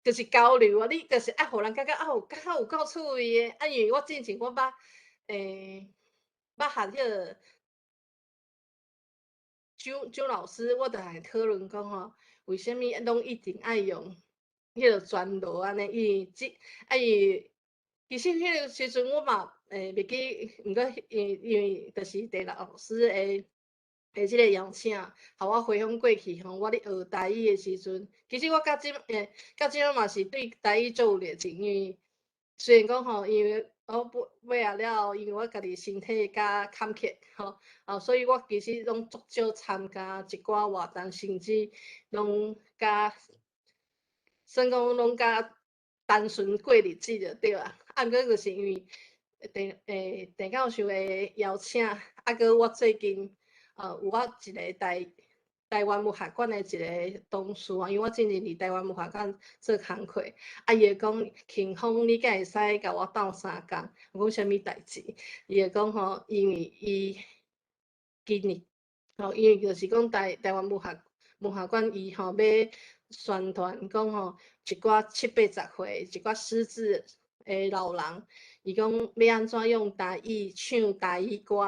就是交流啊，你就是爱互人感觉有够趣味的。啊，因为我之前我捌学迄个蒋老师，我就来讨论讲吼，为什么拢一定爱用迄个全罗安尼？因为其实迄个时阵我嘛袂记，毋过因为就是地老师即个邀请，互我回想过去吼，我咧学台语的时阵，其实我到即嘛是对台语足有热情，因为虽然讲吼，因为尾仔了，因为我家己身体较坎坷吼，所以我其实拢足少参加一寡活动，甚至拢甲算讲拢甲单纯过日子就对啊。啊，毋过就是因为陈教授的邀请，啊，搁我最近有我一个台湾文学馆的一个同事啊，因为我之前伫台湾文学馆做工课，啊，伊会讲庆丰，你敢会使甲我斗3工？我讲啥物代志？伊会讲吼，因为伊今年因为就是讲台湾文学馆伊要宣传讲吼，一寡70、80岁一寡失智的老人，伊讲要安怎用台语唱台语歌，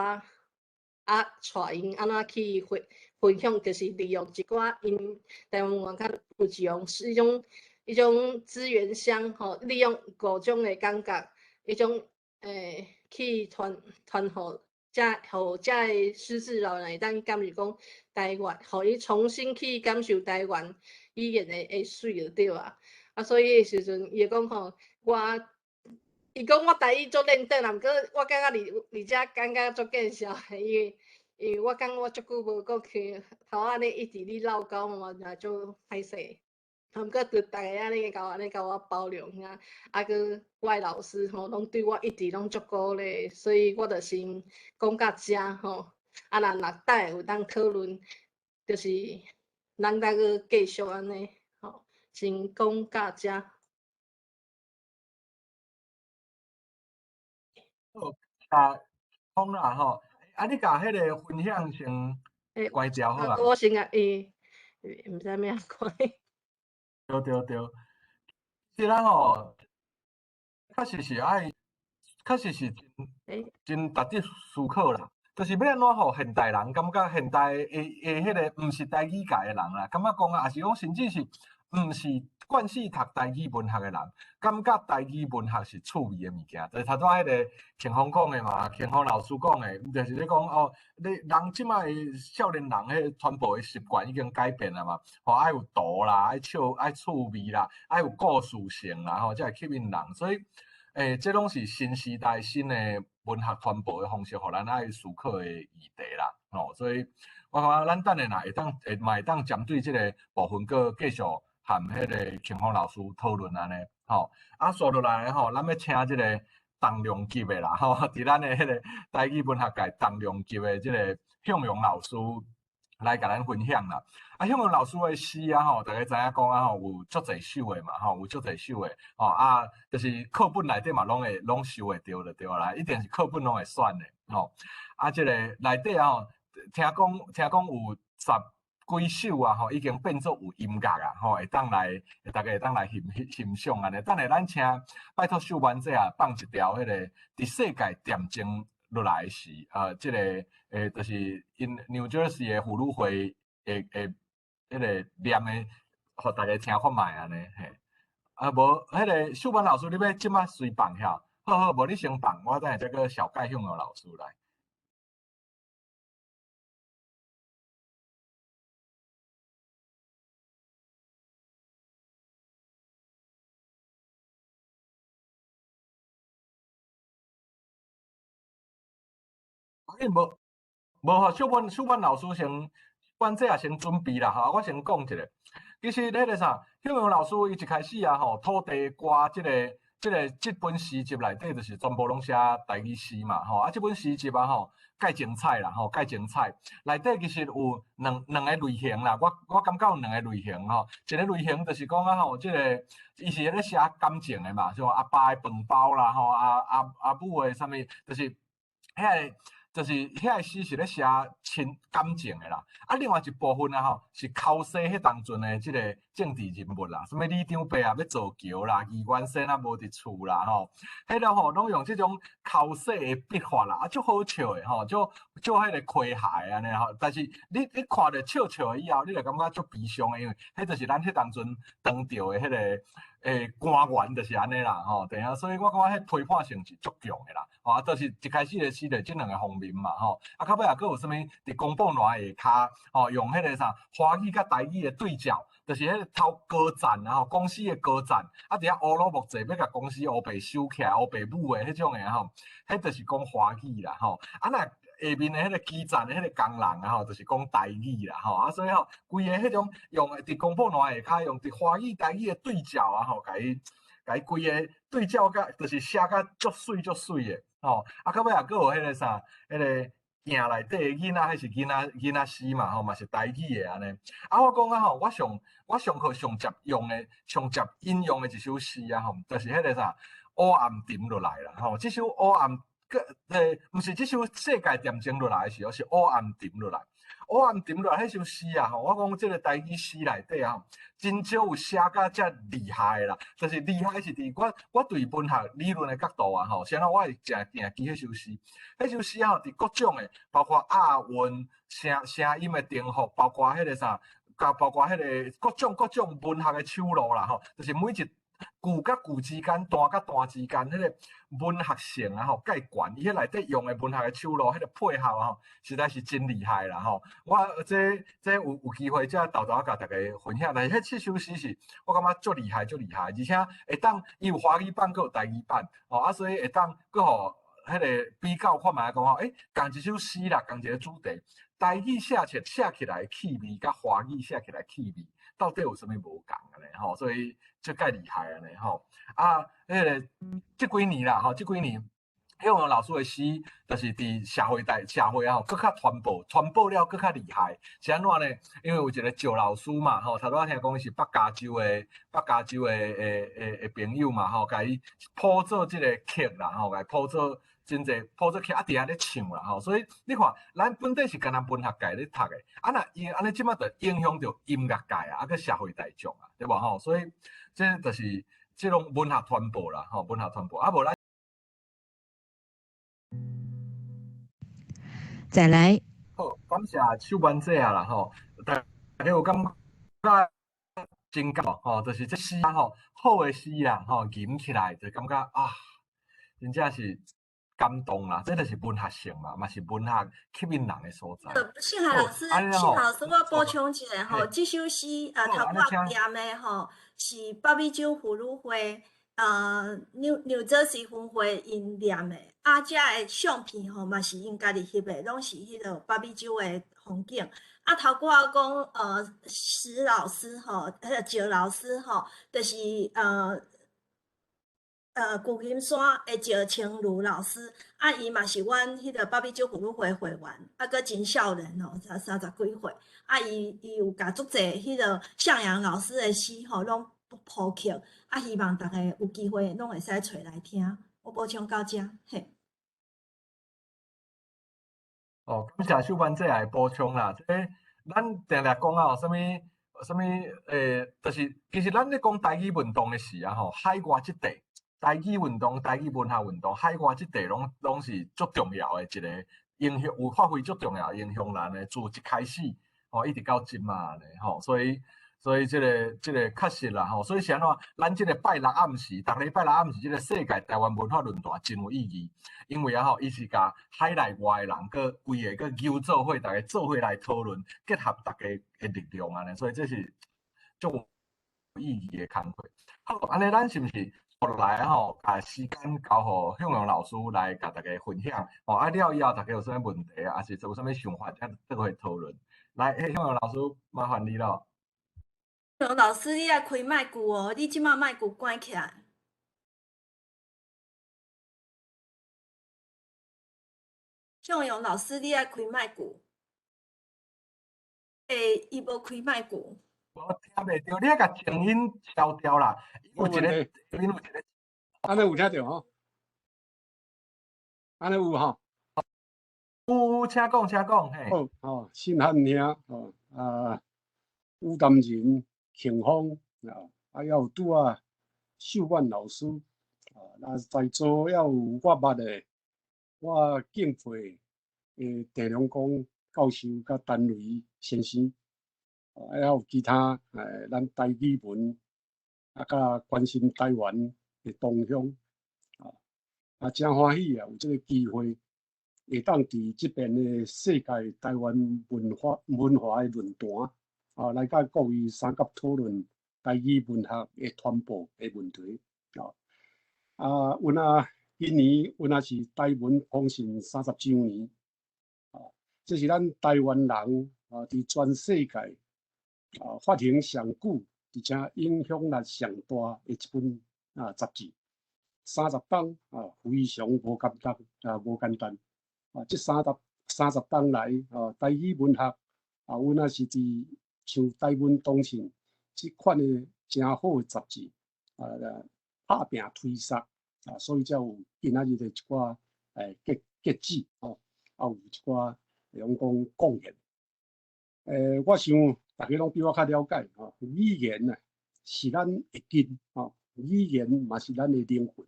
啊，带因安怎去分享，就是利用一寡因台湾文化较有一种资源箱吼，利用各种的感觉，一种去传互遮的失智老人会当感受讲台湾，互伊重新去感受台湾语言的水就对啊。啊，所以迄时阵伊会讲吼，伊讲我台语足认真啦，毋过我感觉伫遮感觉足见笑的，因为我感觉我足久无过去头安尼一直咧唠叨嘛，也足歹势。毋过就逐个安尼甲我包容啊，啊，佮我的老师吼，拢对我一直拢足鼓励，所以我就先讲到遮吼。啊，若等下有当讨论，就是咱再去继续安尼吼，先讲到遮。好，啊，讲啦吼，啊，你甲迄个分享先关掉好啊。我先甲毋知咩关。对对对，其实咱吼，确实是爱，确实是真值得思考啦。就是要安怎互现代人感觉现代的迄个，毋是台语界的人啦，感觉讲啊，也是讲甚至是毋是惯势读台语文学的人，感觉台语文学是趣味的物件。就是头拄仔迄个庆丰讲的嘛，庆丰老师讲的，就是咧讲哦，你人即摆少年人迄传播的习惯已经改变了嘛，吼爱有图啦，爱趣味啦，爱有故事性啦，吼才会吸引人，所以。这拢是新时代新的文学传播的方式，互咱爱思考的议题啦。所以我感觉咱等下会当针对这个部分，佮继续和迄个庆丰老师讨论安尼。啊，接落来咱要请这个重量级的啦，伫咱的迄个台语文学界重量级的这个向荣老师来甲咱分享啦。啊，向荣老师的诗啊，大家知影讲啊，有足侪首的嘛，有足侪首的，啊，就是课本内底嘛，拢收会着就对啦，一定是课本拢会选的，啊，这个内底听讲有10几首啊，已经变做有音乐啊，会当来，大家会当来欣赏安尼。等下咱请拜托秀文姐啊，放一条迄个伫世界点睛落来时，这个就是因 New Jersey 的妇女会迄个念的，互大家听看卖安尼嘿。啊，无迄个秀文老师，你要即摆随放遐？好，无你先放，我等下再个小盖向个老师来。无吼，小班老师这也先准备啦吼，我先讲一下。其实迄个啥，向阳老师伊一开始啊吼，土地歌这本诗集内底就是全部拢写台语诗嘛吼，啊这本诗集啊吼，介精彩啦吼，介精彩。内底其实有两个类型啦，我感觉有两个类型吼，一个类型就是讲啊吼，伊是咧写感情的嘛，像阿爸的饭包啦吼，阿母的啥物，就是遐个。就是遐个诗是咧写亲感情的啦，啊，另外一部分啊吼是考西迄当阵的即个政治人物啦，什么李长伯啊要造桥啦，余元生啊无伫厝啦吼，迄个吼拢用即种考西的笔法啦，啊，足好笑的吼，足迄个诙谐安尼吼，但是你看着笑笑以后，你就感觉足悲伤的，因为迄就是咱迄当阵当着的迄个。官员就是安尼啦，吼，对啊，所以我感觉迄批判性是足强的啦，吼，就是一开始的诗就即两个方面嘛，吼，啊，到尾也佫有啥物伫公报栏下骹，吼，用迄个啥华语甲台语的对照，就是迄个头高赞啊，吼，公司的高赞，啊，伫遐乌鲁木齐要甲公司乌白收起来，乌白母的迄种的吼，迄就是讲华语啦，吼，啊那。下面的迄个基站的迄个工人啊吼，就是讲台语啦吼，啊所以吼，规个迄种用伫公布栏下骹用伫华语台语的对照啊吼，甲伊规个对照甲就是写甲足水的吼，啊到尾也佫有迄个啥，迄个镜内底囡仔，迄是囡仔诗嘛吼，嘛是台语的安尼。啊我讲啊吼，我上课上接引用的一首诗啊吼，就是迄个啥黑暗沉落来啦吼，这首黑暗。毋是即首世界沉静落来的时候，是黑暗沉落来。黑暗沉落来迄首诗啊，吼，我讲即个台语诗内底啊，真少有写甲遮厉害的啦。就是厉害是伫我对文学理论的角度啊，吼，先我会诚记迄首诗。迄首诗啊，伫各种的，包括押韵、声音的定幅，包括迄个啥，包括迄个各种文学的手路啦，吼，就是每一句甲句之间，段甲段之间，迄个文学性啊吼，介悬，伊迄内底用的文学的手路，迄个配合啊吼，实在是真厉害啦吼。我这有机会，才豆豆甲大家分享。但是迄首诗是，我感觉足厉害，而且会当伊有华语版，佫有台语版，吼啊，所以会当佫互迄个比较看卖讲吼，共一首诗啦，共一个主题，台语写起来气味，甲华语写起来气味。到底有啥物无共安尼吼，所以就介厉害安尼吼。啊，迄个即几年啦吼，即几年，向阳老师的诗，就是伫社会啊，更较传播了更较厉害。是安怎呢？因为有一个赵老师嘛吼，头拄仔听讲是北加州的朋友嘛吼，甲伊谱做即个曲啦吼，甲伊谱做。真侪谱做曲啊，伫遐咧唱啦吼，所以你看，咱本地是干那文学界咧读的，啊那伊安尼即马就影响着音乐界啊，个社会大众啊，对无吼？所以这就是即种文学传播啦，吼，文学传播啊，无咱再来，好，感谢秀班姐啊啦吼，大家有感觉真高吼，就是这诗啊吼，好的诗啦吼，吟起来就感觉啊，真正是。感动啦，这就是文学性嘛，嘛是文学吸引人的所在。信海老师，我补充一下吼，这首诗头我念的吼是北美洲妇女会New Jersey 分会因念的，啊，遮的相片吼嘛是因家己翕的，拢是迄个北美洲的风景。啊，头拄仔讲石老师吼，赵老师吼，就是旧金山的赵清如老师，啊，伊嘛是阮迄个北美洲妇女会会员，啊，佫真少年吼，30几岁，啊，伊有甲足侪迄个向阳老师的诗吼，拢谱曲，啊，希望大家有机会拢会使找来听。我补充到遮，嘿。哦，感谢秀班姐来补充啦，咱定定讲啊，啥物，就是其实咱咧讲台语运动的时啊吼，海外即地。台语运动、台语文学运动，海外即地拢是足重要的一个影响，有发挥足重要的影响力的。自一开始吼，一直到今嘛呢吼，所以即个确实啦吼，所以是安怎？咱即个拜六暗时，逐礼拜六暗时，即个世界台湾文化论坛真有意义，因为啊吼，伊是甲海内外的人佮规个揪做伙，大家做伙来讨论，结合大家的力量安尼，所以这是足有意义的工作。好，安尼咱是毋是？来吼，把时间交互向阳老师来甲大家分享。哦，啊了以后，大家有啥物问题啊，还是有啥物想法，都可以讨论。来，向阳老师，麻烦你咯。向阳老师，你爱开麦克哦，你即马麦克关起来。向阳老师，你爱开麦克。伊无开麦克。我听袂到，你爱甲静音消掉啦。有一个，安尼有听到吼？安尼有吼？有，请讲，请讲，嘿。好，哦，新汉兄，哦，吴淡仁、庆丰，还有拄啊，秀冠老师，那在座还有我捌的，我敬佩的地龙公教授甲陈雷先生，还有其他咱台语文甲关心台湾的同乡，真欢喜啊，有这个机会。会当伫即边的世界台湾文化的论坛，来甲各位三甲讨论台语文学的传播的问题。今年是台湾通信30周年，这是咱台湾人伫全世界发行上久，而且影响力上大的一本杂志。30档非常无简单。这30档来台语文学阮也是伫像台湾通信这款的真好的杂志拍拼推杀所以才有今仔日的一寡结集也有一寡用讲贡献。我想大家拢比我较了解语言是咱的根语言嘛是咱的灵魂。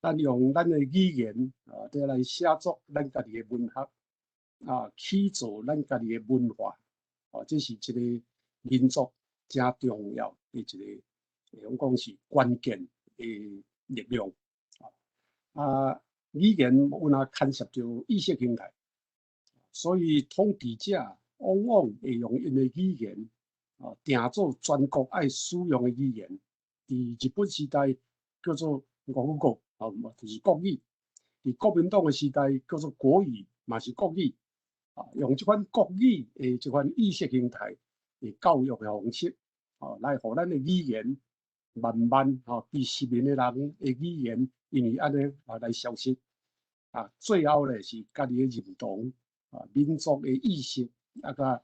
咱用咱的语言来写作咱家己的文学去做咱家己的文化这是一个民族真重要的一个用讲是关键的力量语言阮也牵涉到意识形态，所以统治者往往会用因的语言定做全国爱使用的语言。伫日本时代叫做五国。就是国语，伫国民党的时代叫做国语，嘛是国语。用这款国语的这款意识形态的教育的方式，来互咱的语言慢慢被市民的人的语言，因为安尼来消失。最后咧是家己的认同，民族的意识，甲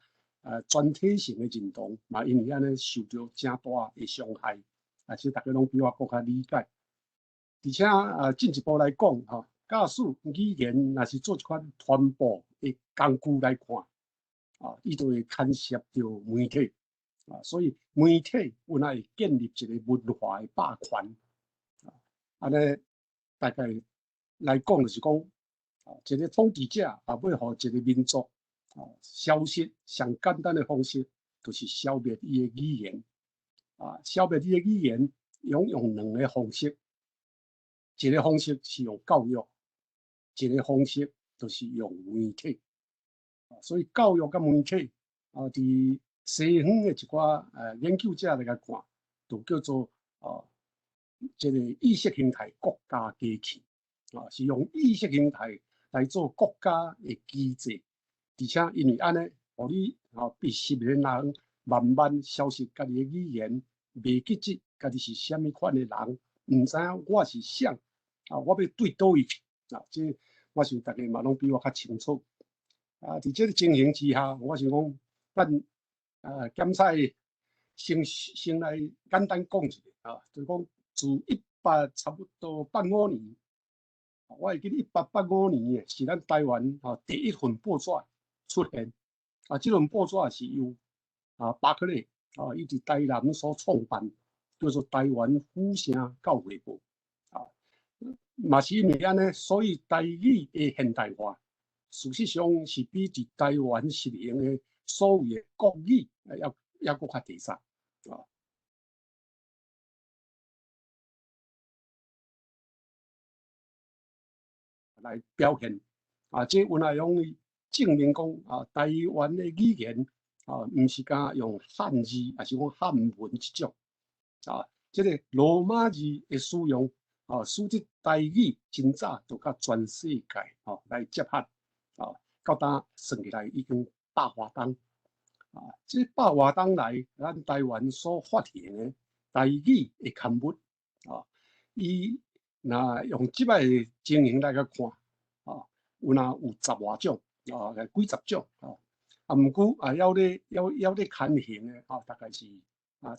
全体性的认同，嘛因为安尼受到真大的伤害。即大家拢比我更较理解。而且进一步来讲假使语言若是做一款传播的工具来看伊就会牵涉到媒体所以媒体有会建立一个文化的霸权安尼大概来讲就是讲一个统治者要互一个民族消失，上简单的方式就是消灭伊的语言消灭伊的语言用两个方式。一个方式是用教育，一个方式就是用媒体。所以教育甲媒体伫西方的一寡研究者来甲看，就叫做这个意识形态国家机器是用意识形态来做国家的机制，而且因为安尼，互你被吸引人慢慢消失家己的语言，袂记得家己是虾米款的人，唔知影我是谁。我要对倒位这我想大家嘛拢比我较清楚。伫这个情形之下，我想讲，咱检采先来简单讲一下就是讲自差不多85年，我会记得1885年是咱台湾第一份报纸出现。这份报纸是由巴克利伊伫台南所创办，叫做台湾府城教会报。嘛是因为安尼，所以台语的现代化，事实上是比伫台湾实行的所谓的国语要搁较第三来表现这阮也用证明讲台湾的语言毋是敢用汉字，还是讲汉文这种这个罗马字的使用，使得台语真早就甲全世界来接洽，到呾算起来已经100多冬，这100多冬来，咱台湾所发现的台语的刊物，伊若用即摆的情形来甲看，有10多种，几十种，毋过要咧刊行的，大概是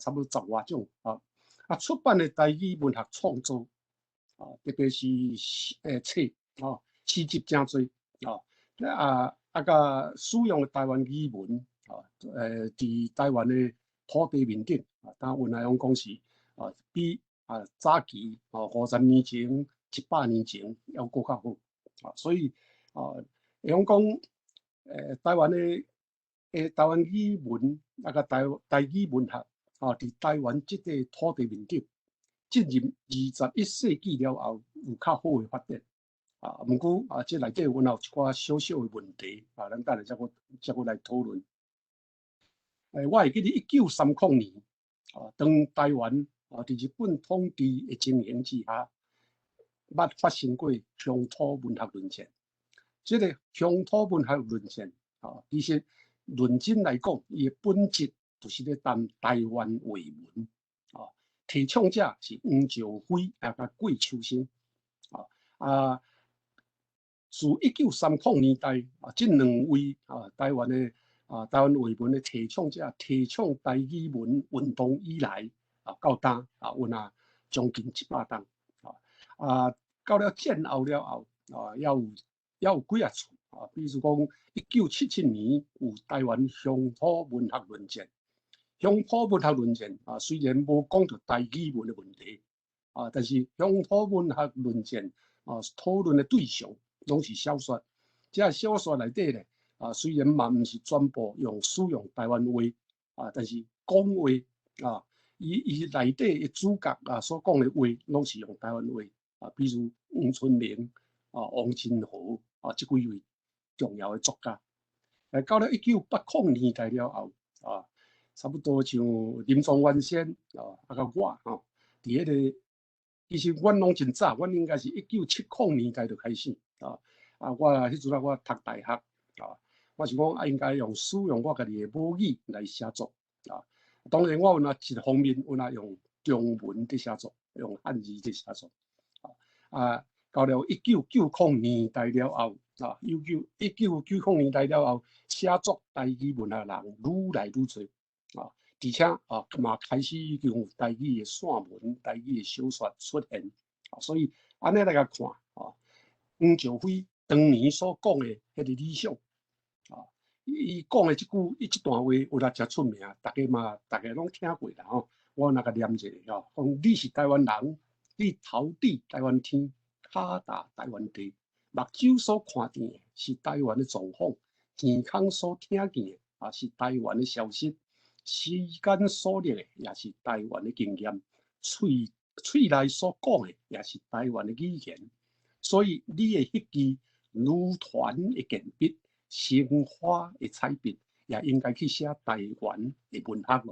差不多10多种，出版的台语文学创作，特别是册，诗集真多，甲使用的台湾语文，伫台湾的土地面顶，当阮来讲是，比早期50年前、100年前要搁较好，所以会讲台湾的台湾语文，甲台语文学，伫台湾即个土地面顶，进入21世纪了后，有较好的发展。毋过这内底阮也有一寡小小的问题，咱等下再来讨论。我会记得1930年，当台湾伫日本统治的情形之下，捌发生过乡土文学论战。这个乡土文学论战，其实论真来讲，伊的本质就是咧谈台湾话文，提倡者是黄兆辉甲桂秋生，自1930年代这2位台湾的台湾话文的提倡者，提倡台语文运动以来，到呾有将近100档，到了战后了后，也有几啊处，比如讲1977年有台湾乡土文学论战，乡土文学论战虽然无讲到台语文的问题，但是乡土文学论战讨论的对象拢是小说，这小说内底咧。虽然嘛毋是全部使用台湾话，但是讲话伊内底的主角所讲的话，拢是用台湾话，比如黄春明、王金河这几位重要的作家。到了1980年代了后，差不多像林庄元先甲我伫迄个，其实阮拢真早，阮应该是1970年代就开始我迄阵我读大学我是讲应该使用我家己的母语来写作当然我有一方面有用中文在写作，用汉字在写作到了1990年代了后1990年代了后，写作台语文学人愈来愈多而且嘛开始用台语的散文、台语的小说出现所以安尼来甲看黄兆辉当年所讲的迄个理想。伊讲的这段话有真出名，大家拢听过啦我那个念一下讲你是台湾人，你头顶台湾天，脚踏台湾地，目睭所看见的是台湾的状况，耳孔所听见的也是台湾的消息，时间所历的也是台湾的经验，嘴内所讲的也是台湾的语言。所以你的迄支女团的健笔。鲜花的彩笔也应该去写台湾的文学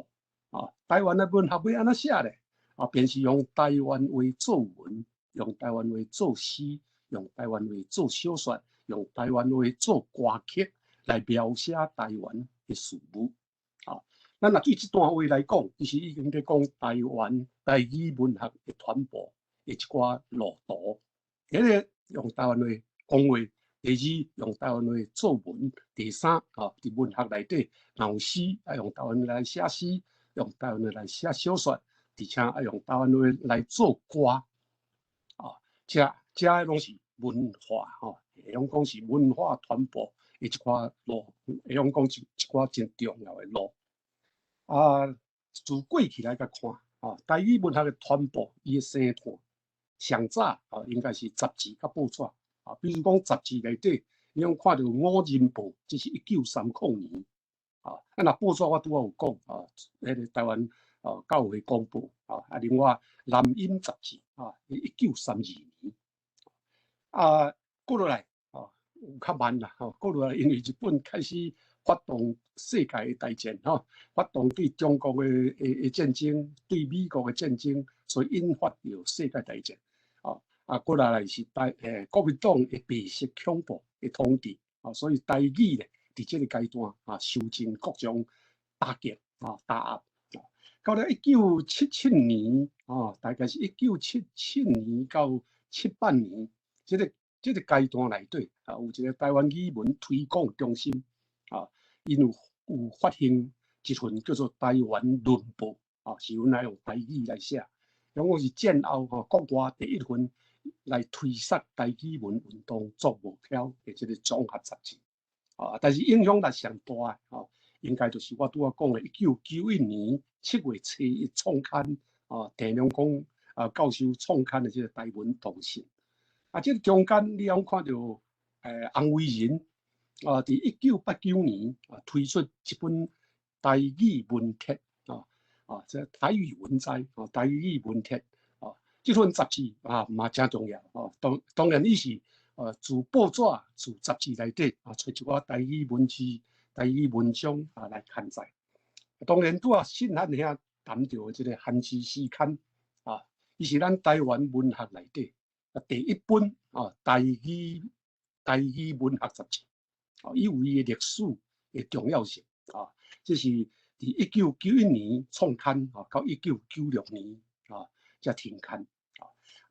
咯。台湾的文学要安怎写咧？便是用台湾话作文，用台湾话作诗，用台湾话作小说，用台湾话作歌曲来描写台湾的事物。咱若对这段话来讲，其实已经在讲台湾台语文学的传播的一寡路途。第一个用台湾话讲话。第二，用台湾话作文；第三，伫文学内底，有诗用台湾话来写诗，用台湾话来写小说，而且用台湾话来做歌。这拢是文化会用讲是文化传播的一寡路，会用讲是一寡真重要的路。自过去来甲看台语文学的传播，伊的生态上早应该是杂志甲报纸。比如讲杂志内底，你用看到《五人报》，这是1930年若报纸我拄仔有讲迄个台湾教会公报另外南音杂志1932年过落来有较慢啦过落来，因为日本开始发动世界的大战发动对中国的战争，对美国的战争所以引发着世界大战。过来是国民党的白色恐怖的统治，所以台语咧，伫这个阶段受尽各种打击打压。到了1977年大概是1977年到78年，这个阶段内底有一个台湾语文推广中心因有发行一份叫做《台湾论报》是由来用台语来写，总共是战后国外第一份来推杀台语文运动做目标的这个综合杂志但是影响力上大应该就是我拄仔讲的1991年7月7日创刊田良公教授创刊的这个台文通信这个中间你有看到洪为仁在1989年推出一本台语文帖这台语文摘台语文帖这份杂志嘛真重要当然伊是自报纸自杂志内底找一寡台语文字台语文章来刊载。当然拄细汉遐谈到这个韩之诗刊伊是咱台湾文学内底第一本台语文学杂志伊有伊的历史的重要性这是伫1991年创刊到1996年才停刊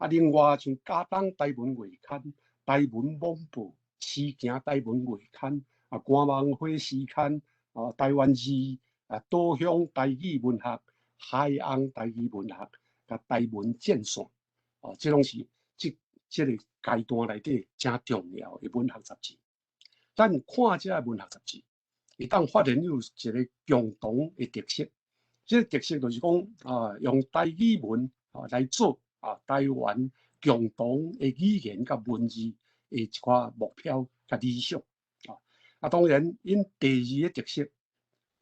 另外像嘉东台文月刊、台文网报、诗行台文月刊官网花诗刊台湾字岛乡台语文学、海洋台语文学甲台文剑线这拢是这个阶段内底真重要的文学杂志。咱看这文学杂志，会当发现有一个共同的特色，这个特色就是讲用台语文来做台湾共同的语言甲文字的一寡目标甲理想当然，因第二个特色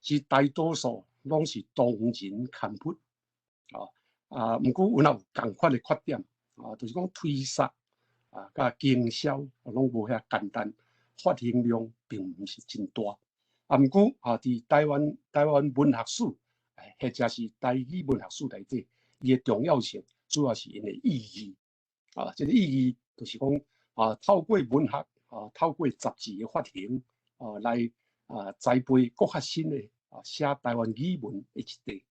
是大多数拢是同人刊物不过有共款的缺点就是讲推杀甲经销拢无遐简单。发行量并不是真大，不过伫台湾文学史，或者是台语文学史内底，伊的重要性主要是因的意义这个意义就是讲透过文学透过杂志的发行来栽培国学新的写台湾语文的一代。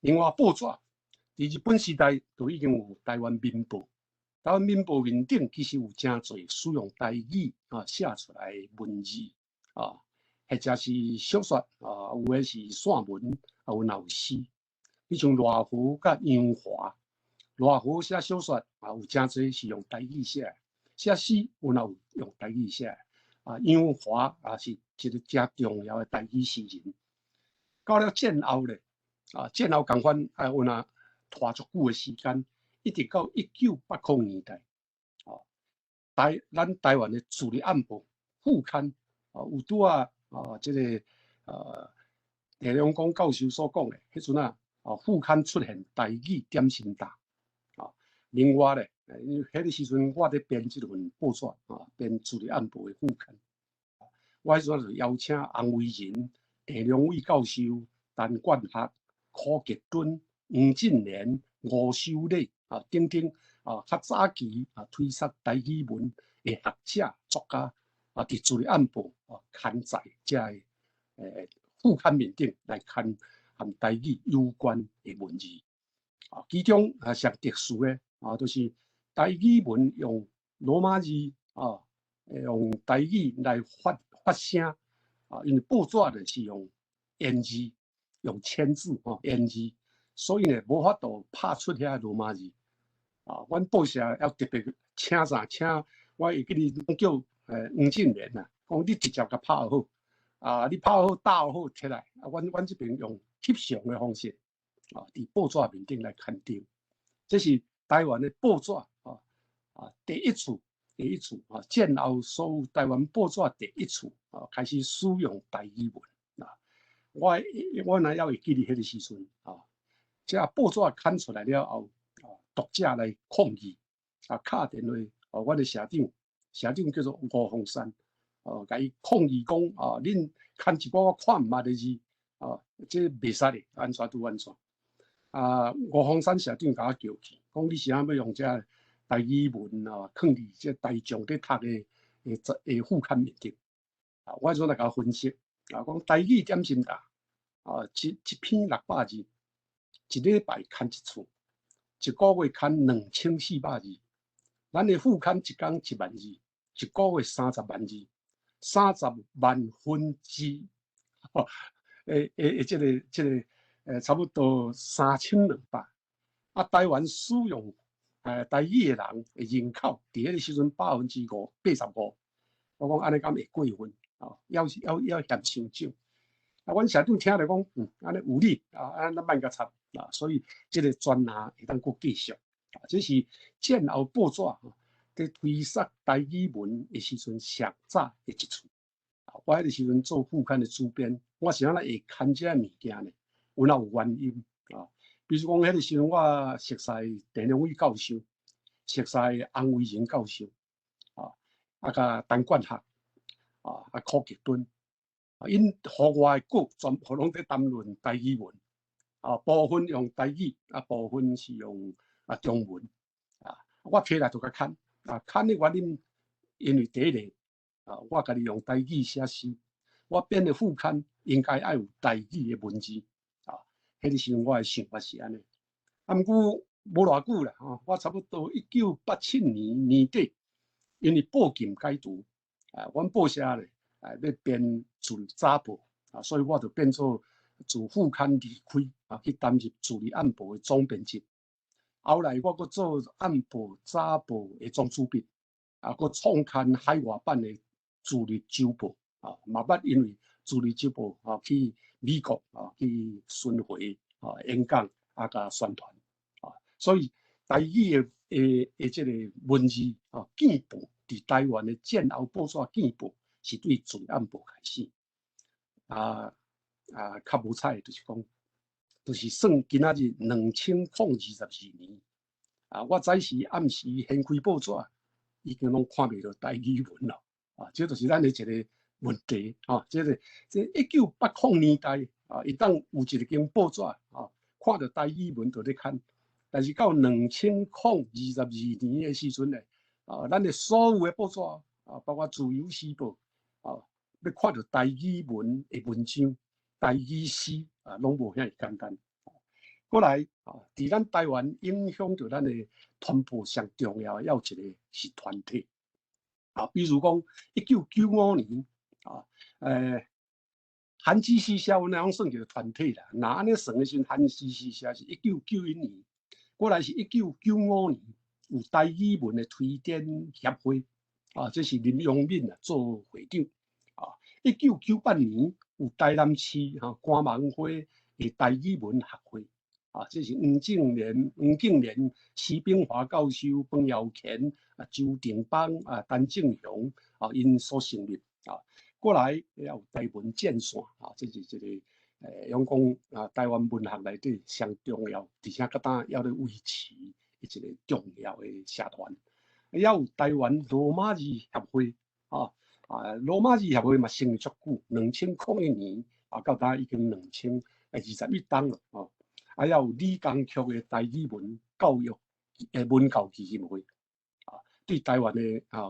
另外报纸伫日本时代就已经有台湾民报。台湾民报面顶其实有真侪使用台语写出来的文字或者是小说有的是散文有诗。你像赖和甲杨华，赖和写小说有真侪是用台语写，写诗有用台语写杨华是一个真重要的台语诗人。到了战后咧战后共款有拖足久的时间。一直到1980年代，咱台湾的自立暗报副刊有拄这个田良公教授所讲的，迄阵副刊出现台语点心答另外咧，迄个时阵我伫编这份报纸编自立暗报的副刊，我迄阵就邀请洪为仁、田良伟教授、陈冠学、柯杰敦、黄进莲、吴修礼。等等较早期推杀台语文的学者作家伫自立暗报刊载这副刊面顶来刊和台语有关的文字其中上特殊的就是台语文用罗马字用台语来发声因为报纸就是用言字用签字言字，所以呢无法度拍出遐罗马字。阮报社要特别请我会记你叫黄进莲讲你直接甲拍好你拍好打好摕来阮这边用翕相的方式伫报纸面顶来刊登，这是台湾的报纸第一次战后所有台湾报纸第一次开始使用台语文我哪还会记得迄个时阵这报纸刊出来了后。读者来抗议敲电话我的社长叫做吴鸿山甲伊抗议讲恁刊一个我看毋捌的字这袂使的安怎拄安怎吴峰山社长甲我叫去，讲你是安要用这台语文啊，放伫这大众在读的副刊面顶。我阵来甲分析，讲台语点心大，一篇600字，一礼拜刊一次，一个月刊2400字，咱的副刊一天1万字，一个月30万字，30万分之，差不多3200。台湾使用台语的人人口，伫迄个时阵85%，85%。我讲安尼敢会过分？要嫌伤少。阮社长听了讲，安尼有理咱慢甲插所以这个专栏会当佫继续这是战后报纸在推广台语文的时阵上早的一次。我迄个时阵做副刊的主编，我是安尼会看这物件呢，有原因比如讲，迄个时阵我熟悉陈良伟教授，熟悉洪维仁教授甲陈冠学柯吉敦因户外的国全部拢在谈论台语文部分用台语部分是用中文我摕来就甲看看的原因，因为第一个我家己用台语写诗，我编的副刊应该要有台语的文字迄个时阵我的想法是安尼。毋过无偌久啦我差不多1987年年底，因为报禁改读阮报社咧要编自立早报所以我就变做自副刊离开去担任自立暗报的总编辑。后来我阁做暗报早报的总主编阁创刊海外版的自立周报嘛捌因为自立周报去美国去巡回演讲甲宣传所以台语的这个文字进步，伫台湾的战后报纸进步是对自立暗报开始较无彩就是讲，就是算今仔日2022年我早时暗时掀开报纸，已经拢看袂到台语文了这就是咱的一个问题这1980年代会当有一间报纸看到台语文就咧看，但是到2022年的时阵咧咱的所有的报纸包括自由时报要看到台语文的文章、台语诗拢无遐简单。过来伫咱台湾影响到咱的传播上重要的要一个是团体比如讲1995年韩基西社阮那算一个团体啦。那安尼算的时阵，韩基西社是1991年，过来是1995年有台语文的推展协会这是林永敏做会长1998年有台南市关盟会的台语文学会这是黄敬莲、徐炳华教授、彭耀乾、周定邦、陈正雄因所成立过来也有台文建线这是一个用讲台湾文学内底上重要，而且甲当要咧维持一个重要的社团。也有台湾罗马字协会罗马字协会嘛成立足久，2001年到当已经2021档了也有李光曲的台语文教育文教基金会对台湾的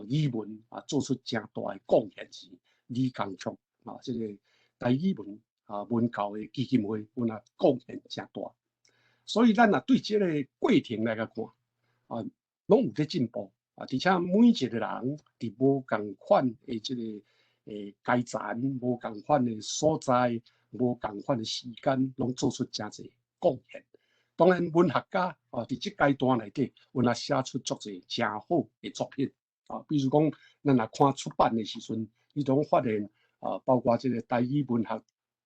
语文做出真大的贡献是李光曲这个台语文文教的基金会，阮贡献真大。所以咱对这个过程来看拢有在进步而且每一个人伫无共款的这个阶层、无共款的所在、无共款的时间，拢做出真侪贡献。当然，文学家伫这阶段内底，阮也写出足侪真好的作品比如讲，咱看出版的时阵，你拢发现包括这个台语文学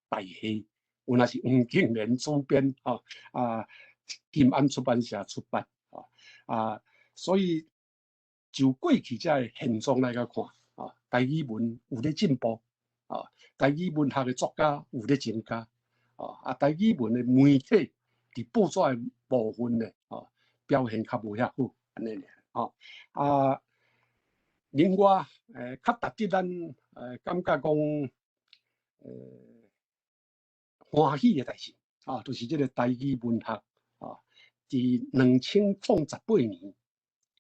大系，阮也是黄敬莲主编金安出版社出版所以就过去这个现状来看台语文有咧进步台语文学的作家有咧增加台语文的媒体伫报纸的部分咧表现较无遐好安尼尔另外较值得咱感觉讲欢喜的代志就是这个台语文学伫2008年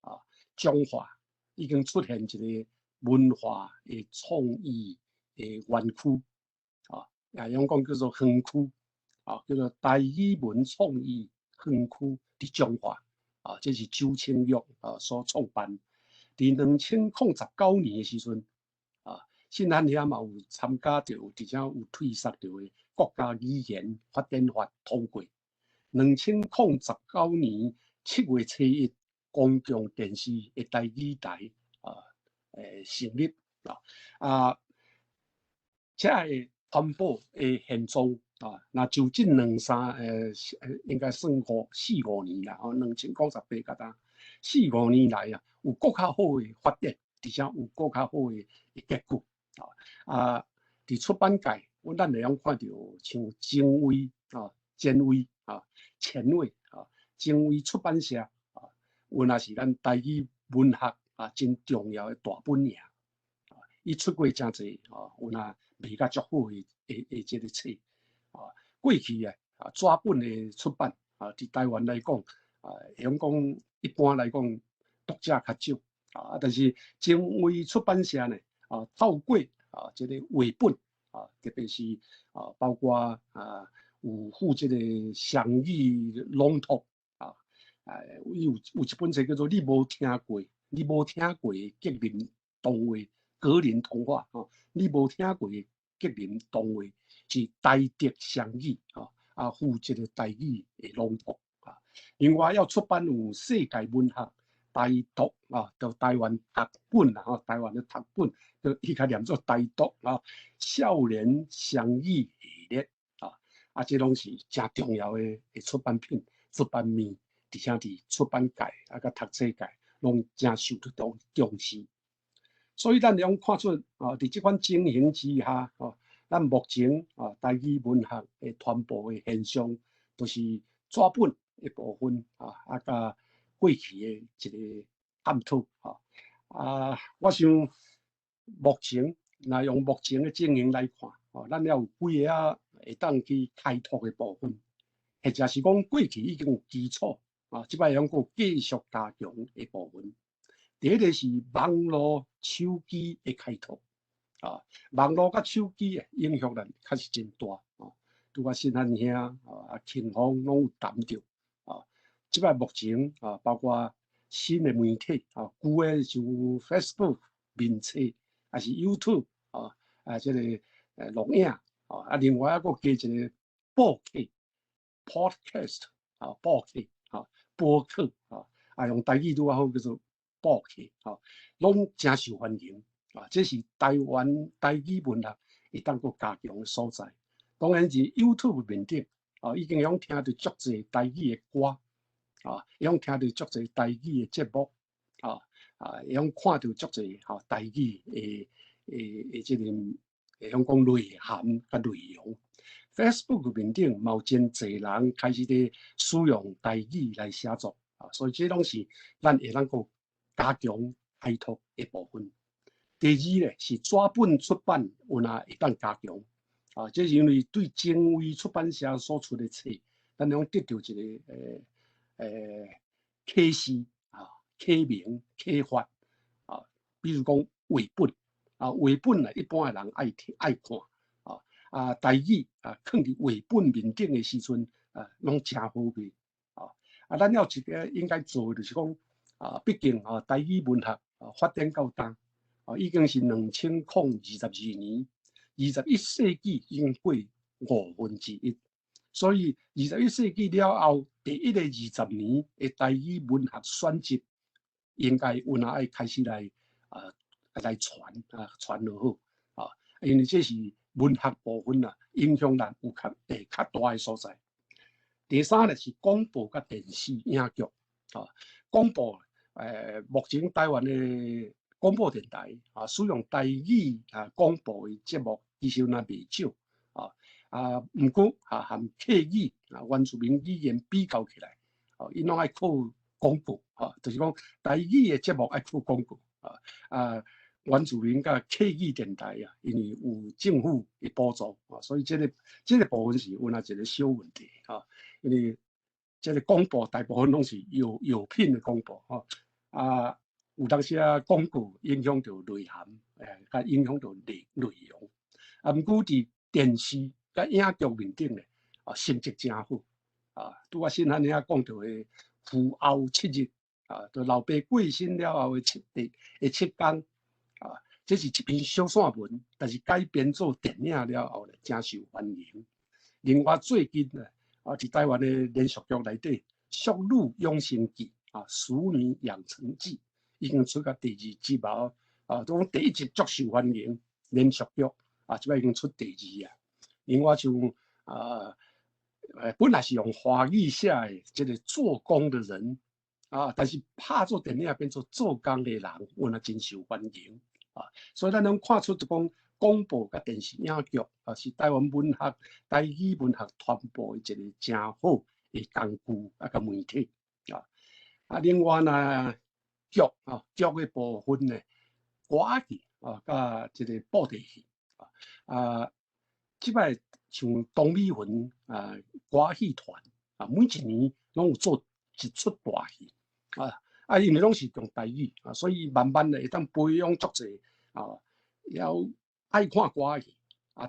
啊，中华已经出现一个文化的创意的园区啊，也用讲叫做园区啊，叫做台语文创意园区伫中华啊，这是周清玉啊所创办。伫2019年的时阵啊，新罕遐嘛有参加着，而且有推设着的国家语言发展法通过。2019年7月初1，公共电视的台语台啊，成立这个环保的现状啊，那就近应该算4、5年啦，2018到呾4、5年来啊，有更较好的发展，而且有更较好的结果伫出版界，咱会用看到像精卫啊、前卫啊、前卫啊、精卫出版社啊，有若是咱台语文学啊真重要的大本营啊，伊出过真侪啊，有若卖甲足好的这个册啊，过去啊纸本的出版啊，伫台湾来讲啊，用讲一般来讲读者较少啊，但是精卫出版社呢啊，透过啊这个绘本啊，特别是啊包括啊有附这个双语朗读啊，有一本册叫做你无听过的格林童话格林童话啊，你无听过的格林童话是台德双语啊，附这个台语的朗读啊，另外要出版有世界文学台读啊，就台湾读本啊，台湾的读本，就伊较念做台读啊，少年双语系列啊，这拢是真重要的出版品、出版物，而且伫出版界啊、甲读册界，拢真受到重视。所以咱用看出啊，伫这款情形之下啊，咱目前啊，台语文学的传播的现象，就是纸本一部分啊，甲过去的一个探讨我想目前若用目前的情形来看咱要有几个会当去开拓的部分，或者是讲过去已经有基础即摆用个继续加强的部分。第一个是网络手机的开拓网络甲手机的影响力确实真大拄啊新汉兄庆丰拢有谈到即摆目前包括新的媒体旧的像 Facebook 面册，还是 YouTube 这个录影另外还佫加一个播客 Podcast 播客用台语拄好叫做播客拢真受欢迎这是台湾台语文学会当佫加强的所在。当然是 YouTube 面顶已经用听到足侪台语的歌用听到足侪台语的节目用看到足侪台语的这个用讲内涵甲内容。Facebook 面顶嘛有真侪人开始咧使用台语来写作所以这拢是咱会当佫加强开拓的部分。第二咧是纸本出版有哪会当加强这是因为对精卫出版社所出的册，咱用得到一个启示启明启发比如讲绘本绘本一般的人爱看台语放伫绘本面顶的时阵拢真好卖咱要一个应该做的就是讲毕竟台语文学发展到今已经是2022年，21世纪已经过1/5，所以21世纪了后，第一个20年的台语文学选集，应该有哪爱开始来传落好因为这是文学部分影响力有较大的所在。第三呢是广播甲电视影剧广播目前台湾的广播电台使用台语广播的节目其实那袂少不过和客语原住民语言比较起来因拢爱靠广播就是讲台语的节目爱靠广播原住民甲客语电台因为有政府的补助所以这个部分是有那一个小问题因为这个广播大部分拢是药品的广播吼，啊，有当时啊广告影响到内涵，甲影响到内容，啊，毋过伫电视甲影剧面顶咧，成绩真好，拄啊新汉你讲到的父后7日，就老爸过身了后的7天，这是一篇小散文，但是改编做电影了后咧，真受欢迎。另外最近呢，伫台湾的连续剧内底《俗女养生记》《淑女养成记》已经出到第2集嘛，都第1集足受欢迎，连续剧即摆已经出第2啊。另外像本来是用华语写的这个做工的人但是拍做电影变做做工的人，我也真受欢迎所以咱能看出就讲。广播甲电视影剧是台湾文学、台语文学传播的一个真好的工具甲媒体另外呢，剧的部分呢，歌剧甲这个布袋戏即摆像东美云歌戏团每一年拢有做一出大戏因为拢是用台语所以慢慢的会当培养足侪要。爱看歌戏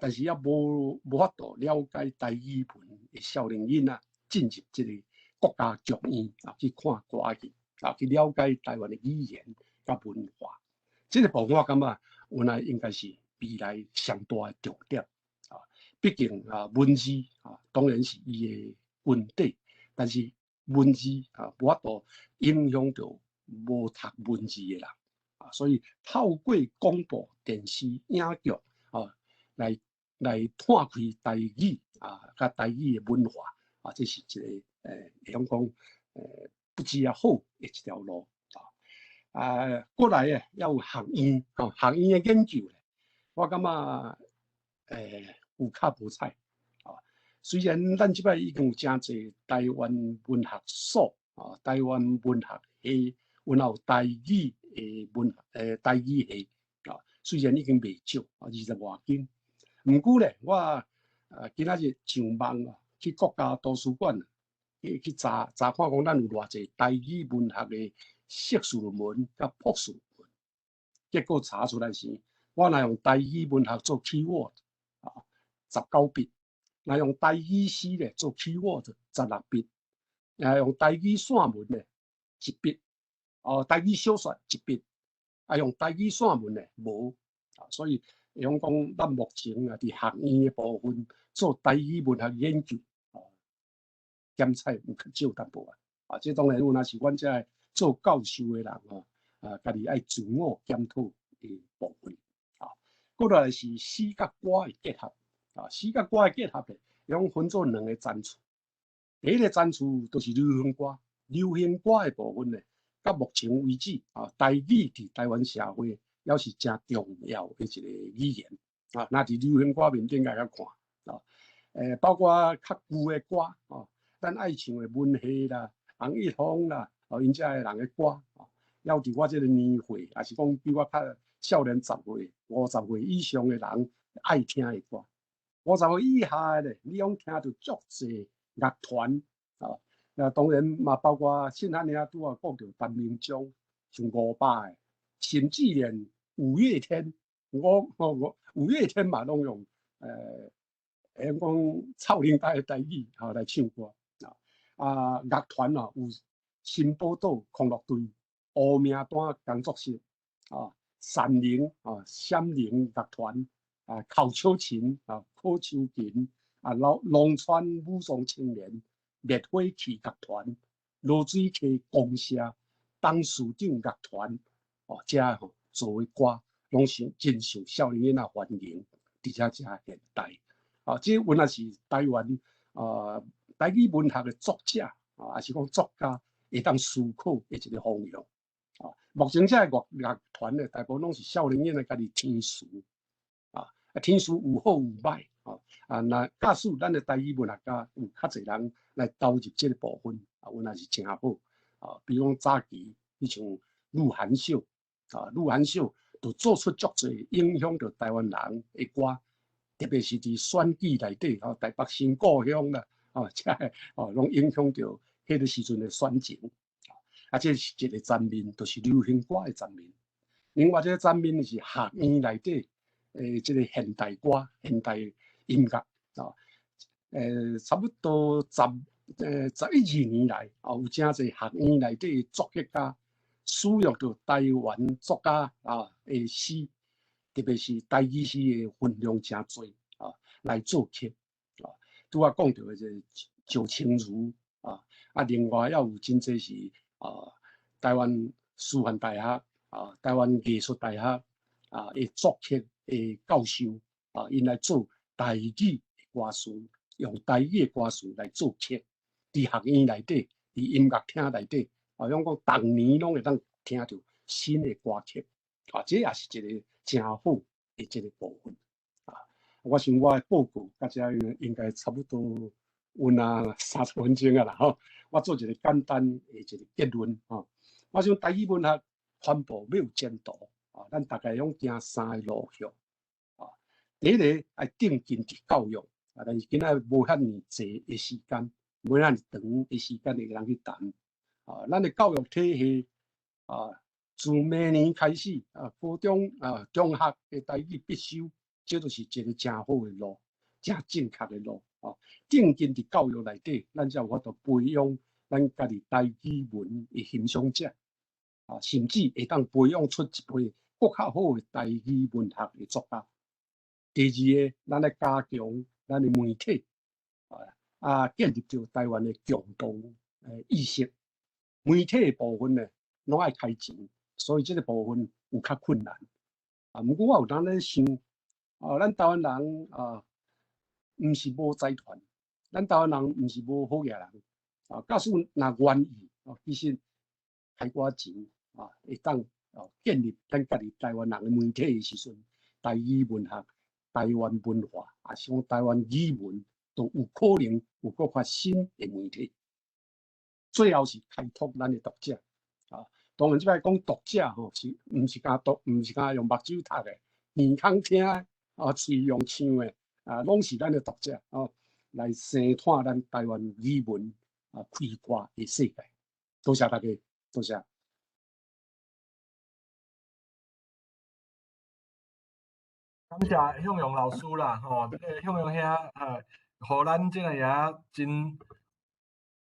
但是也无法度了解台语文的少年囡仔进入这个国家剧院去看歌戏去了解台湾的语言甲文化。这个部分我感觉原来应该是未来上大的重点毕竟文字当然是伊的根底，但是文字无法度影响到无读文字的人。所以透过广播电视影剧来拓开台语甲台语的文化这是一个会用讲不只也好的一条路过来也有学院学院的研究咧，我感觉有较无彩虽然咱即摆已经有真侪台湾文学所台湾文学系，然后台语的台语系虽然已经未少20多间，毋过咧，我今仔日上网去国家图书馆去查看讲咱有偌济台语文学的硕士论文甲博士论文，结果查出来是，我若用台语文学做 keyword 19笔，若用台语诗咧做 keyword 16笔，用台语散文咧1笔，台语小说1笔，用台语散文咧无所以用讲咱目前伫学院的部分做台语文学研究检测有较少淡薄这当然有若是阮遮做教授的人家己爱自我检讨的部分过来是诗甲歌的结合诗甲歌的结合咧，用分做2个层次。第一个层次就是流行歌，流行歌的部分咧，到目前为止台语伫台湾社会也是真重要的一个语言那伫流行歌面顶来看包括较旧的歌咱爱唱的文戏啦、洪一峰啦，因遮的人的歌还有伫我这个年岁，也是讲比我较少年10岁、50岁以上的人爱听的歌。50岁以下的咧，你拢听到足侪乐团当然嘛，包括现在呢拄讲到陈明忠，像500的，甚至连五月天，五月天嘛拢用讲臭奶带的台语来唱歌乐团有新宝岛康乐队、乌名单工作室三菱闪灵乐团口秋琴柯秋琴龙川武装青年灭火器乐团、罗水溪公社董事长乐团这做的歌拢是真受少年囡仔欢迎，而且真现代这原来是台湾台语文学的作者还是讲作家会当思考的一个方向目前这个乐团咧，大部分拢是少年囡仔家己听词听词有好有歹那假使咱的台语文学家有较侪人来投入这个部分原来是真好比如讲早期你像鹿晗秀鹿晗秀就做出足侪影响到台湾人的歌，特别是伫选举内底台北新故乡啦，拢影响到迄个时阵的选情，这是一个层面，就是流行歌的层面。另外一个层面是学院内底这个现代歌、现代音乐啊，差不多11、12年来，有真侪学院内底作曲家使用到台湾作家的诗，特别是台语诗的分量真侪来作曲拄仔讲到的这赵清如另外也有真侪是台湾师范大学台湾艺术大学的作曲的教授因来做台语的歌词，用台语的歌词来作曲，伫学院内底，伫音乐厅内底，像讲逐年拢会当听到新的歌曲，这也是一个真好的一个部分我想我的报告大家应该差不多有30分钟啦吼，我做一个简单的一个结论我想台语文学传播要有前途咱大概用行3个路向第一个爱定睛伫教育但是今仔无遐尼济的时间，无遐尼长的时间会通去谈咱的教育体系自明年开始高中中学的台语必修，这就是一个真好的路，真正确的路定睛伫教育内底，咱才有法度培养咱家己台语文的欣赏者甚至会当培养出一批更较好的台语文学的作家。第二个，咱来加强咱的媒体建立到台湾的共同意识。媒体的部分呢，拢爱开钱，所以这个部分有较困难不过我有当咧想咱台湾人毋是无财团，咱台湾人毋是无好嘢人假使若愿意其实开寡钱会当建立咱家己台湾人的媒体的时阵，台语文学、台湾文化是讲台湾语文，都有可能有搁较新的媒体。最后是开拓咱的读者当然，即摆讲读者是毋是敢读，毋是敢用目睭读的，耳孔听喙用唱的拢是咱的读者来生探咱台湾语文开挂的世界。多谢大家，多谢。感谢向阳老师啦，这个向阳遐互咱这个遐真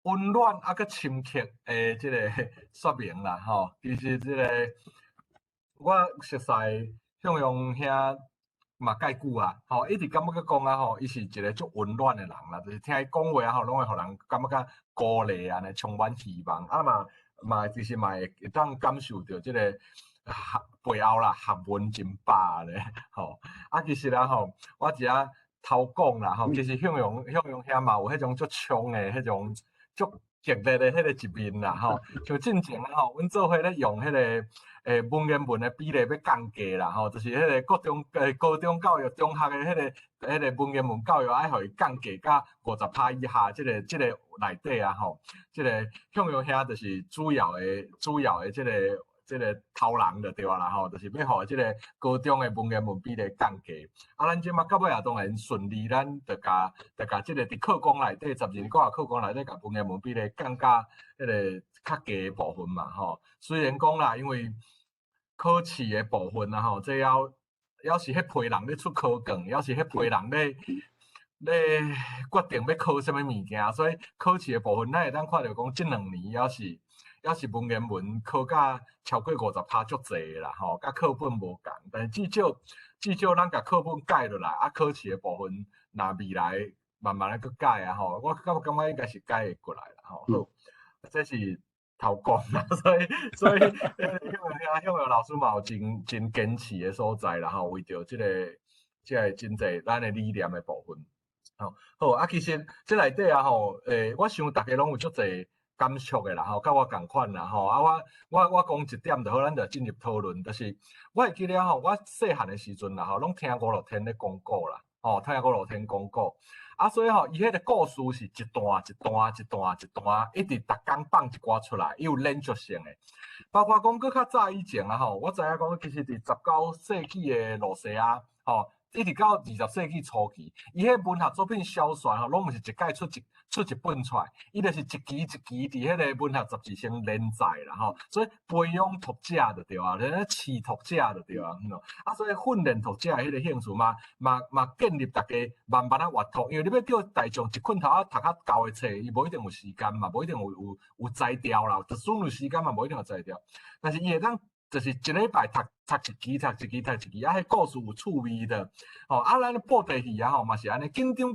温暖佮深刻的这个说明啦，其实这个我熟悉向阳遐嘛介久一直感觉讲伊是一个足温暖的人啦，就是听伊讲话拢会互人感觉较鼓励安尼，充满希望嘛其实嘛会当感受到这个背后啦学问真饱咧其实我只偷讲啦其实向阳遐嘛有迄种足冲的迄种足激烈的迄个一面啦像进前阮做伙咧用迄个文言文的比例要降低啦就是迄个高中教育、中学的迄个文言文教育爱互伊降低到50%以下，这个内底这个向阳遐就是主要的这个头人就对啦就是要互这个高中的文言文比例降低咱即马到尾当然顺利，咱就甲这个伫课纲内底12年国课纲内底甲文言文比例降到迄个较低的部分嘛虽然讲啦，因为考试的部分这要是迄批人咧出考卷，要是迄批人咧决定要考什么物件，所以考试的部分咱会当看到讲这2年要是文言文考到超过50%足侪的啦甲课本无共，但是至少咱甲课本改落来考试的部分若未来慢慢咧去改我感觉应该是改会过来啦好，这是头讲啦，所以向阳老师嘛有真坚持的所在啦为着这个真侪咱的理念的部分好其实这内底我想大家拢有足侪感触的啦甲我同款啦我讲一点就好，咱就进入讨论，就是我会记得我细汉的时阵啦拢听五六天咧讲古啦听五六天讲古所以伊迄个故事是一段一段一段一段，一直逐工放一寡出来，伊有连续性的。包括讲搁较早以前我知影讲，其实伫19世纪的罗西亚一直到20世纪初期，伊迄文学作品小说吼，拢毋是一届出一本出来，伊就是一期一期伫迄个文学杂志上连载啦吼，所以培养读者就对啊，咧饲读者就对啊，啊，所以训练读者迄个兴趣嘛建立大家慢慢阅读，因为你要叫大众一困头啊读较厚的册，伊无一定有时间嘛，无一定有才调啦，就算有时间嘛，无一定有才调，但是伊会当。就是一礼拜读一期，啊，迄故事有趣味的，哦，啊，咱播地戏啊，吼，嘛是安尼，紧张，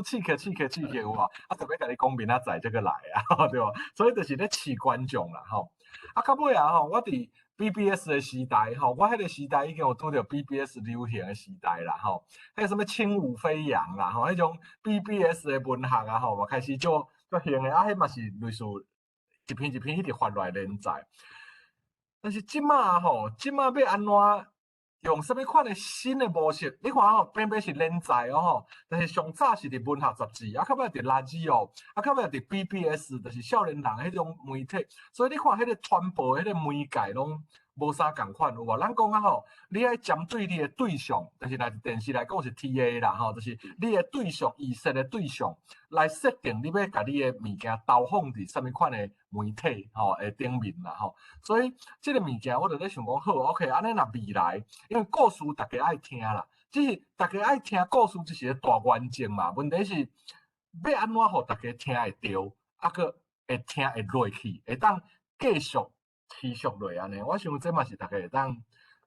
刺激有啊，啊，特别甲你讲明仔载这个来啊，对吧？所以就是咧饲观众啦，吼，啊，到尾啊，吼，我伫 BBS 的时代，吼，我迄个时代已经有拄着 BBS 流行的时代啦，吼，迄什么轻舞飞扬啦，吼，迄种 BBS 的文学啊，吼，嘛开始做行的，啊，迄嘛是类似一篇一直发落来连载。但是即马吼，要安怎用什么款的新的模式？你看吼，偏偏是连载哦吼，但是上早是伫文学杂志，啊，较尾伫垃圾哦，啊，较尾伫 BBS，就是少年人迄种媒体，所以你看迄个传播迄个媒介拢无啥共款有无？咱讲啊吼，你爱针对你的对象，就是来电视来讲是 TA 啦吼，就是你的对象，意识的对象来设定你要甲你的物件投放伫什么款的媒体吼的顶面啦吼，所以这个物件我就咧想讲好 ，OK， 安尼若未来，因为故事大家爱听啦，只是大家爱听故事，这是个大原则嘛。问题是要安怎互大家听会着，啊个会听会落去，会当继续持续落安尼。我想这嘛是大家会当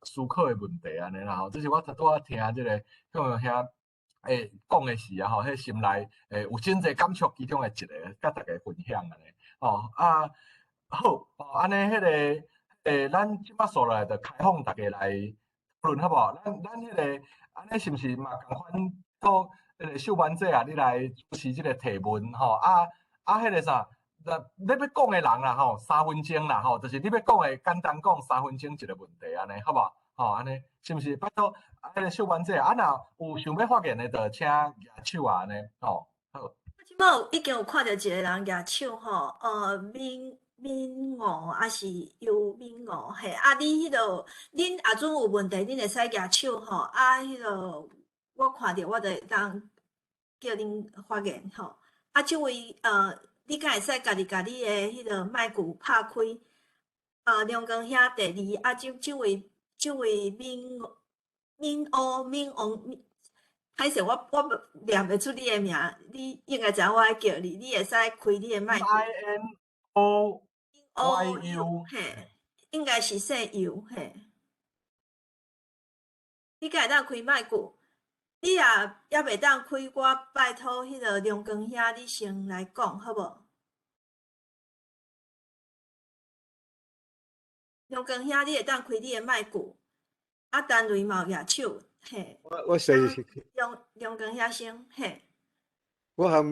思考的问题安尼啦吼。这是我拄仔听这个遐讲的时啊吼，迄心内有真侪感触其中的一个，甲大家分享安尼。哦啊好，安尼迄个咱即摆所来就开放大家来讨论好无？咱迄个安尼是毋是嘛共款到秀班姐啊，你来主持即个提问吼迄个啥？你要讲的人啦吼，3分钟啦吼，就是你要讲的简单讲3分钟一个问题安尼，好无？吼安尼是毋是？拜托，迄个秀班姐啊，若有想要发言的，就请举手啊安尼，吼好。即摆已经有看到一个人举手吼，闽吴还是游闽吴嘿？啊，你迄落恁阿准有问题，恁会使举手吼。啊，迄落我看着我就会当叫恁发言吼。啊，即位你敢会使家己甲你的迄落麦克拍开？梁光兄第二，啊，即位闽吴。歹势，我念袂出你的名，你应该知影我爱叫你，你会使开你的麦克。INOYU， 嘿，应该是姓游嘿。你敢会当开麦克？你也袂当开，我拜托迄个梁光兄，你先来讲好无？梁光兄，你会当开你的麦克？啊，陈瑞嘛有举手。嘿，我实是梁光兄先嘿。我含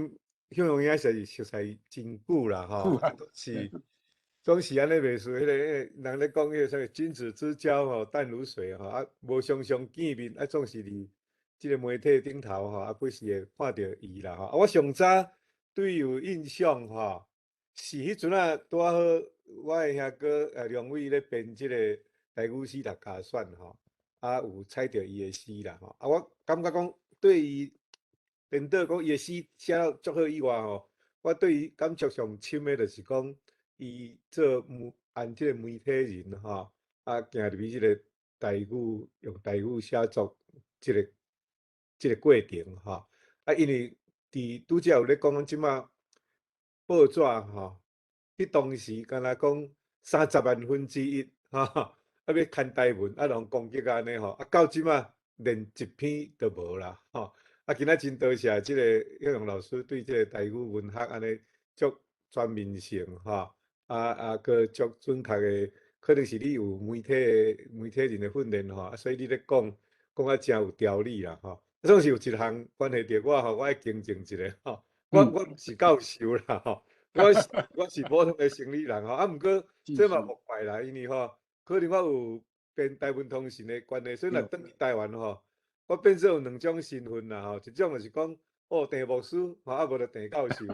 向阳兄实是熟悉真久啦吼，总是安尼袂输。迄个人咧讲迄个啥君子之交吼，淡如水吼，啊无常常见面，啊总是伫即个媒体顶头吼，啊不时会看到伊啦吼。啊，我上早对有印象吼，是迄阵啊拄好，我的兄哥梁伟咧编即个台语诗六家选吼。啊，有采到伊的诗啦吼，啊，我感觉讲对伊，连倒讲伊的诗写了足好以外吼，我对伊感触上深的，就是讲伊做按即个媒体人吼，啊，行入去即个台语用台语写作即个过程吼，啊，因为拄则有咧讲即马报纸吼，迄当时敢若讲30万分之一吼。啊，要看台文，啊，人攻击安尼吼，啊，到即马连一篇都无啦，吼。啊，今仔真多谢即个叶荣老师对即个台语文学安尼足全面性吼，佮足准确的，可能是你有媒体人的训练吼，所以你咧讲啊真有条理啦吼。总是有一项关系着我吼，我爱更正一下吼，我毋是教授啦吼，我是普通的生理人吼，啊，毋过这嘛莫怪啦，因为吼。可能我有编台湾通信的关系，所以若转去台湾吼，我变做有2种身份啦吼，一种就是讲哦陈牧师，吼啊无就陈教授。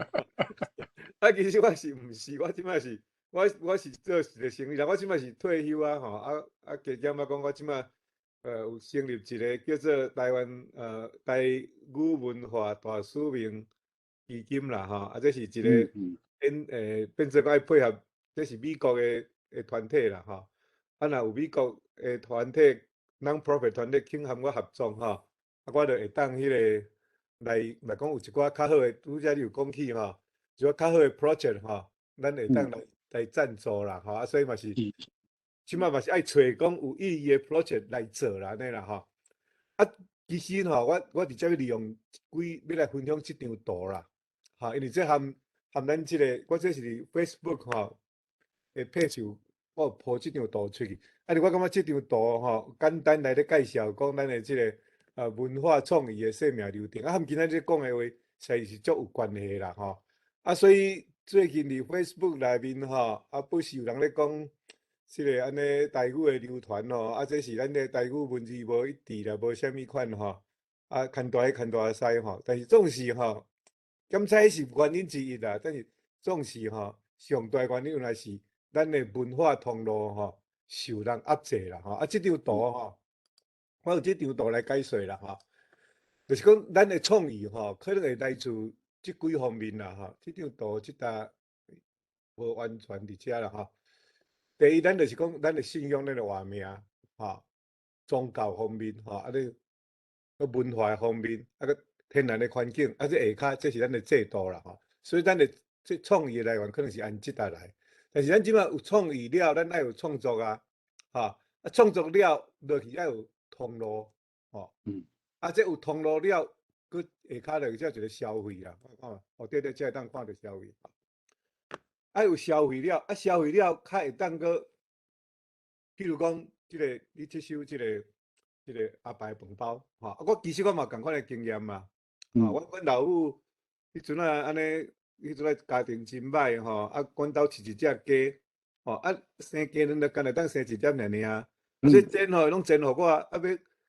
啊，其实我是毋是？我即摆是，我是做一个生意人，我即摆是退休啊吼，加减啊讲，我即摆有成立一个叫做台湾台语文化大使命基金啦，吼，啊，这是一个变做讲要配合，这是美国的团体啦，吼，啊，若有美国的团体 non-profit 团体肯和我合作，吼，啊，我就会当迄个来讲有一寡较好的，拄则你有讲起吼，一寡较好的 project 吼，咱会当来赞助啦，吼，啊，所以嘛是。即摆嘛是爱找讲有意义的 project 来做啦，安尼啦吼。啊，其实吼，我直接要利用要来分享即张图啦，吼，因为这含咱即个，我这是伫 Facebook 吼的 page 我有 po 即张图出去。啊，我感觉即张图吼，简单来咧介绍讲咱的即个文化创意的生命流程，啊，含今仔日讲的话，实在是足有关系啦吼。啊，所以最近伫 Facebook 内面吼，啊，不是有人咧讲。即个安尼台语的流传吼，啊，这是咱的台语文字无一致啦，无啥物款吼，啊，牵大迄牵大西吼，但是总是吼，检测是原因之一啦，但是总是吼，上大原因原来是咱的文化通路吼受人压制啦吼，啊，即张图吼，我有即张图来解说啦吼，就是讲咱的创意吼，可能会来自即几方面啦吼，即张图即搭无完全伫遮啦吼。第一，咱就是讲，咱的信仰，咱的话命，吼，宗教方面，吼，啊，你文化方面，啊个天然的环境，啊，这下骹，这是咱的制度啦，吼。所以咱的这创意来源可能是按即搭来，但是咱即摆有创意了，咱爱有创作啊，吼，啊，创作了落去要有通路，吼，啊，这有通路了，佮下骹就叫一个消费啦，哦，对，这会当看到消费。啊，有消费了，啊，消费了，较会当个，比如讲，你接收即个阿爸饭包，吼，啊，我其实我嘛共款的经验嘛，啊，阮老母迄阵啊，安尼，迄阵啊家庭真歹吼，啊，阮兜饲一只鸡，吼，啊，生鸡咱就干来当生一只尔尔，所以煎吼拢煎互我，啊，要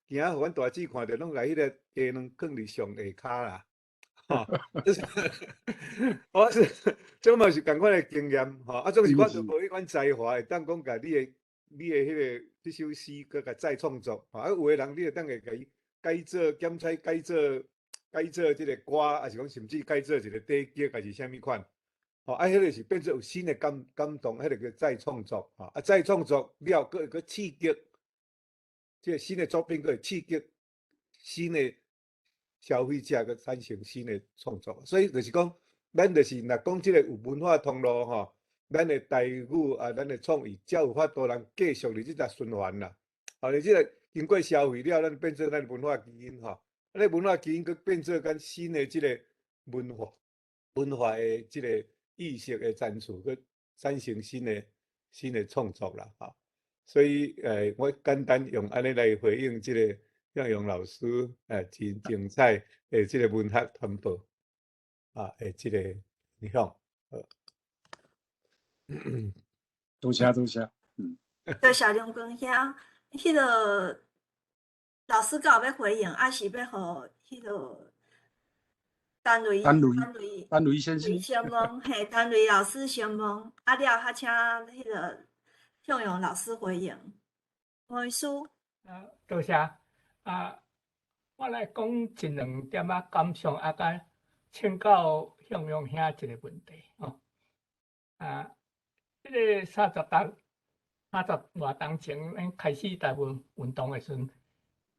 惊互阮大姊看着，拢来迄个鸡卵放伫上下骹啦。我是这嘛是共款的经验吼，啊，总是我就无迄款才华，会当讲甲你的迄个即首诗，佮甲再创作，啊，有的人你会当会甲伊改做检采，改做即个歌，还是讲甚至改做一个底剧，还是啥物款，吼，啊，迄个是变做有新的感动，迄个叫再创作，啊，再创作了，佮会佮刺激，即个新的作品，佮会刺激新的。消费者佮产生新的创作，所以就是讲，咱就是若讲即个有文化通路吼，咱的台语啊，咱的创意，才有法度人继续伫即搭循环啦。后你即个经过消费了，咱变做咱文化基因吼，啊，咱文化基因佮变做咱新的即个文化的即个意识的产出，佮产生新的创作啦，吼。所以我简单用安尼来回应即个。向阳老师真精彩诶，即个文学传播啊，诶，即个你看，多谢，多谢梁光兄，迄个老师敢有要回应，还是要互迄个单雷先问，嘿，单雷老师先问，啊了，还请迄个向阳老师回应。王医师，多谢。我来讲一两点感想，甲请教向阳兄一个问题吼。这个30外冬前，咱开始台湾运动的时阵，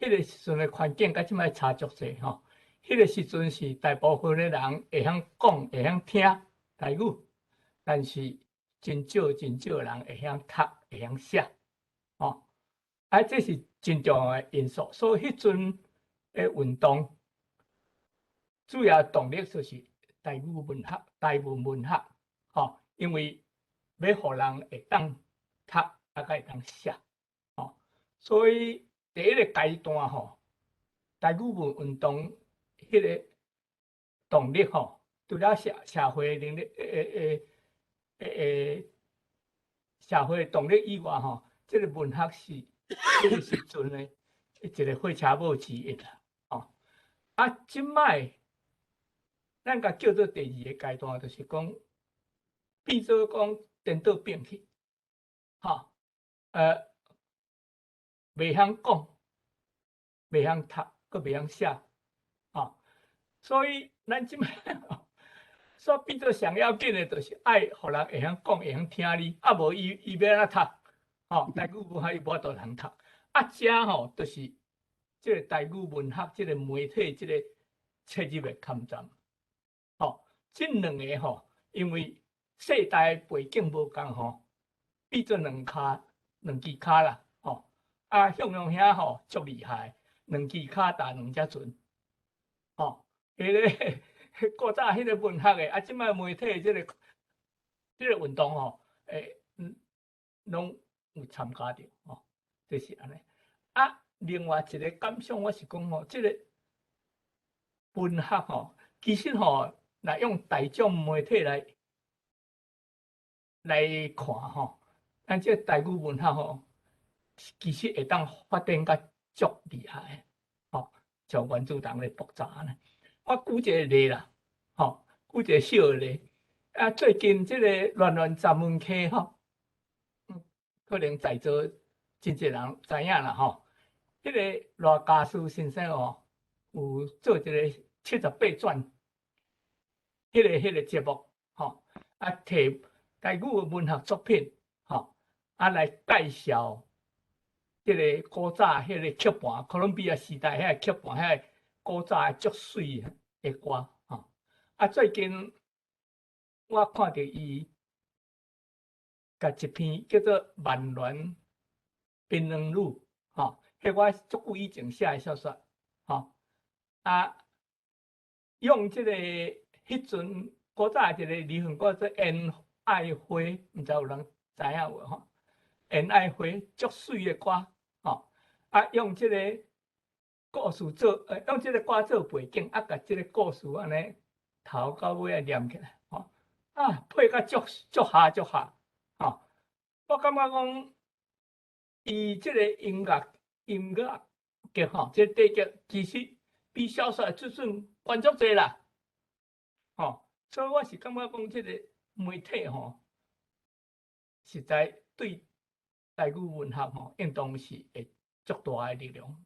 迄个时阵的环境甲即摆差足济吼。迄个时阵是大部分的人会晓讲、会晓听台语，但是真少人会晓读、会晓写，吼。这是真重要的因素，所以迄阵的运动主要动力就是台语文学、台文文学，吼，因为要互人会当读，会当写，吼，所以第一个阶段吼，台语文运动迄个动力吼，除了社会能力社会动力以外吼，这个文学是。迄个时阵呢，一个火车母之一啦，吼。即摆咱甲叫做第二个阶段，就是讲，变做讲颠倒变去，吼，袂晓讲，袂晓读，佫袂晓写，所以咱即摆所变做上要紧的，就是爱互人会晓讲，会晓听你，无伊要安怎读？台语文学伊无法度通读，遮就是即个台语文学即个媒体即个切入的抗战，即两个因为世代背景无共变做两支骹啦，向阳遐足厉害，两支骹打两只船，迄个古早迄个文学的，即摆媒体即个运动拢有参加着，就是安尼。另外一个感想，我是讲即个文学其实来用大众媒体来看咱即个台语文学其实会当发展甲足厉害像原子弹的爆炸安尼。我举一个例啦，举一个小的例。最近即个乱十门溪可能在座真侪人知影啦迄个罗家书先生有做一个78转迄个节目摕台语文学作品来介绍即个古早迄个曲盘，哥伦比亚时代遐个曲盘，遐个古早的足水的歌最近我看到伊甲一篇叫做《万峦槟榔路》迄我足久以前写的小说用即个迄阵古早一个离婚歌做缘爱花，毋知有人知影无缘爱花足水的歌用即个故事做用即个歌做背景，甲即个故事安尼头到尾念起来配甲足下我感觉讲伊即个音乐剧即个短剧其实比小说的水准悬足济啦所以我是感觉讲即个媒体实在对台语文学应当是会足大的力量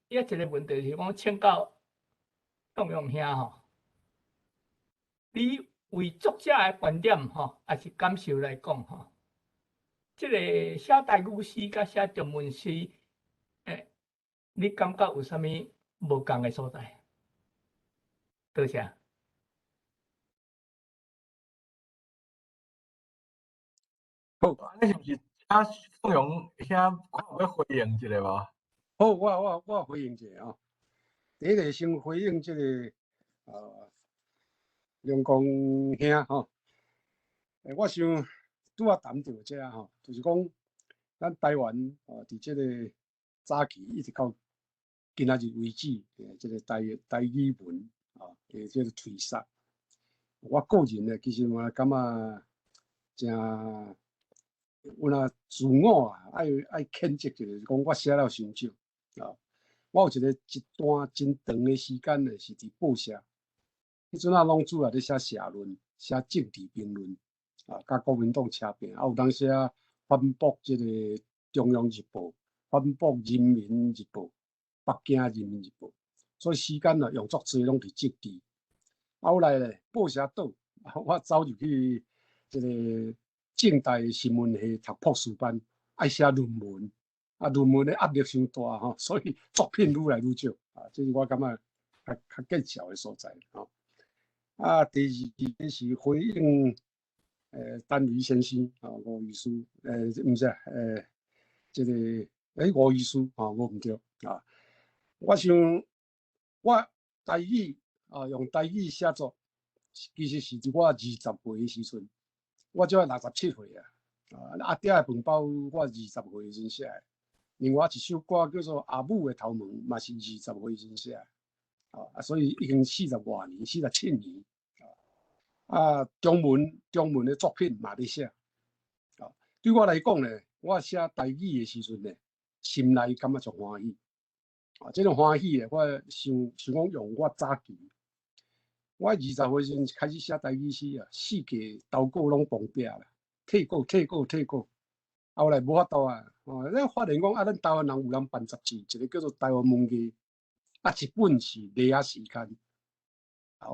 一个问题是讲请教向阳兄你为作者的观点还是感受来讲即个写台语诗甲写中文诗你感觉有啥物无共的所在？多谢。好，安尼是毋是向阳兄看有要回应一下无？好，我回应一下第一个先回应这个梁公兄我想拄谈到这就是讲咱台湾伫这个早期一直到今仔日为止，这个台语文的这个推杀，我个人呢，其实我感觉真有那自我爱谴责，就是讲我写了伤少我有一段真长的时间呢，是伫报社，迄阵拢主要咧写社论、写政治评论甲国民党车拼有当写反驳这个中央日报、反驳人民日报、北京人民日报，所以时间用足侪拢伫政治。后来咧，报社倒，我走入去这个政大新闻系读博士班，爱写论文。论文的压力伤大所以作品愈来愈少这是我感觉较见效的所在第二个是回应单于先生吴医师毋是这个吴医师我毋对我想我台语用台语写作，其实是伫我20岁的时阵，我只67岁阿爹的饭包我20岁时写的。另外一首歌叫做《阿母的头毛》，嘛是20岁时写所以已经40多年、47年中文的作品嘛咧写对我来讲呢，我写台语的时阵呢，心内感觉足欢喜这种欢喜呢，我想讲用我早期，我20岁时阵开始写台语诗四界投稿拢崩壁啦，退稿，后来无法度咱发现讲咱台湾人有人办杂志，一个叫做台湾文艺，一本是《雷亚时间》。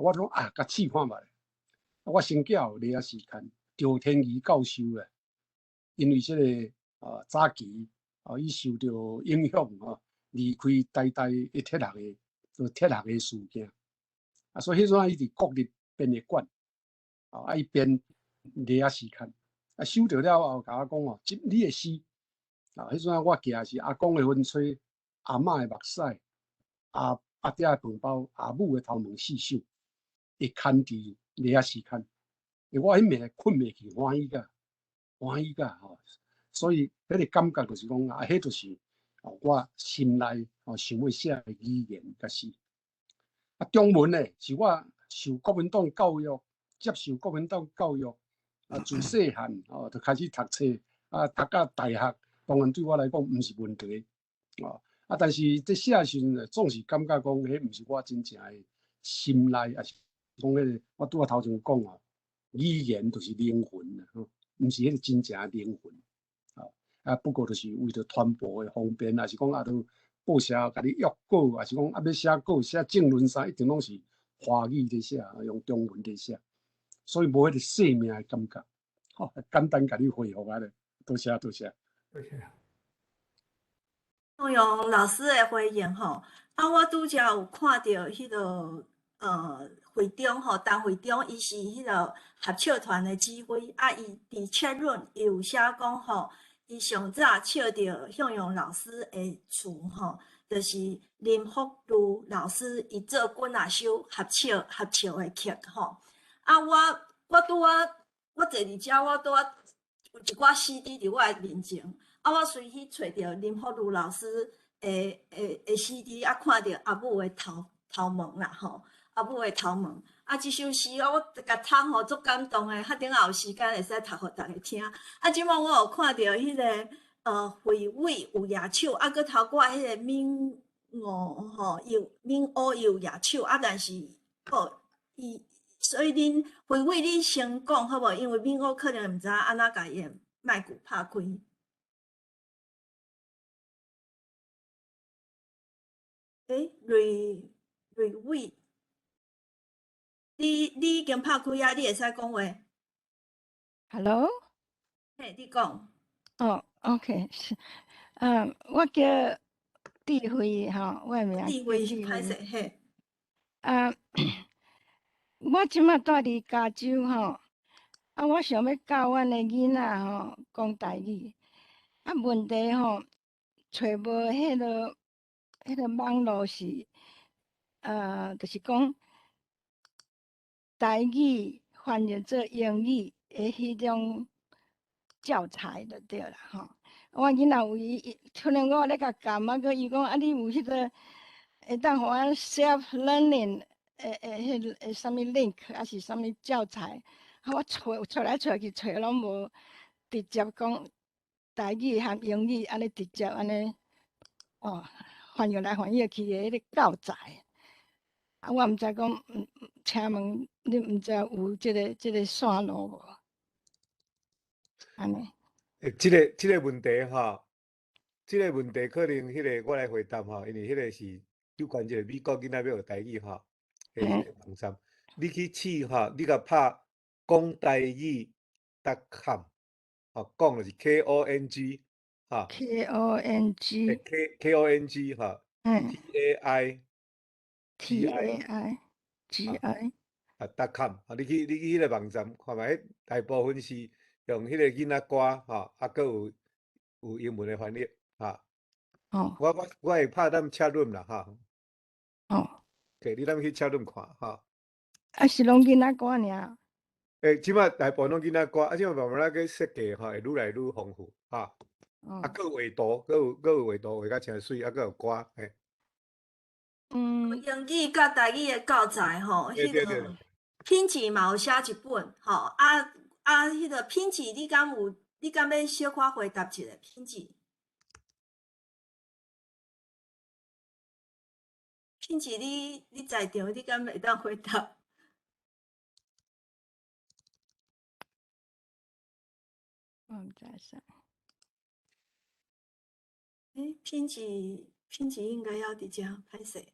我讲甲试看觅，我先叫《雷亚时间》，赵天仪教授诶，因为这个早期伊受到影响离开台大的铁路的事件所以迄阵伊伫国立编译馆伊编雷亚时间收到了后，甲我讲你的诗迄阵我寄的是阿公的薰吹、阿嬷的目屎、阿爹的饭包、阿母的头毛四首，会牵伫雷亚时间。我迄暝困袂去，欢喜甲所以迄个感觉就是讲迄就是我心内想要写的语言甲诗。中文呢是我受国民党教育，接受国民党教育自细汉就开始读册读到大学，当然对我来讲毋是问题但是这写时阵总是感觉讲迄毋是我真正的心内，也是讲迄个我拄头前讲语言就是灵魂毋是迄个真正的灵魂不过就是为了传播的方便，还是讲都报社甲你约稿，还是讲要写稿写正论啥，一定拢是华语在写，用中文在写，所以无迄个生命的感觉。简单甲你回复咧，多谢。向阳老师的回应我拄则有看到迄个会中陈会中，伊是迄个合唱团的指挥伊伫切论伊有写讲伊上早笑着向阳老师的词就是林福如老师伊做滚仔首合唱的曲我拄我坐伫遮，我拄有一寡 CD 伫我的面前，我随去找着林福如老师的 CD， 看到阿母的头毛啦阿母的头毛即首诗我甲读足感动的，顶下有时间会使读互大家听。即摆我有看到迄个会尾有野手，搁头挂迄个闽乌有野手但是所以恁会尾你先讲好无？因为闽乌可能毋知安怎甲伊的麦克拍开。瑞尾。你已经拍开你会使讲话。Hello。你讲。OK， 是，我叫智慧我的名。智慧是歹势我即马住伫加州我想要教阮的囡仔讲台语，问题找无迄个网络是，就是讲台语翻译做英语的迄种教材就对啦我囡仔有伊，可能我咧甲教佮伊讲你有迄个会当互阮 self learning 迄啥物 link 还是啥物教材，我找来找去找拢无直接讲台语和英语安尼直接安尼翻译来翻译去的迄个教材。我毋知讲，请问你毋知有即个线路无？安尼。即个问题即个问题可能迄个我来回答因为迄个是有关一个美国囡仔要学台语网站，你去试你甲拍讲台语.com 讲就是 KONG KONG TAI .com 你去迄个网站看觅，大部分是用迄个囡仔歌佮有英文的翻译我会拍咱车轮啦你咱去车轮看是拢囡仔歌尔。即摆大部分拢囡仔歌，即摆慢慢仔去设计会愈来愈丰富佮有画图，佮有画图画甲诚水，佮有歌英语甲台语的教材迄个品质嘛有写一本迄个品质你敢要小可回答一下品质？品质你在场，你敢会当回答？我毋知啥。品质应该要伫遮歹势。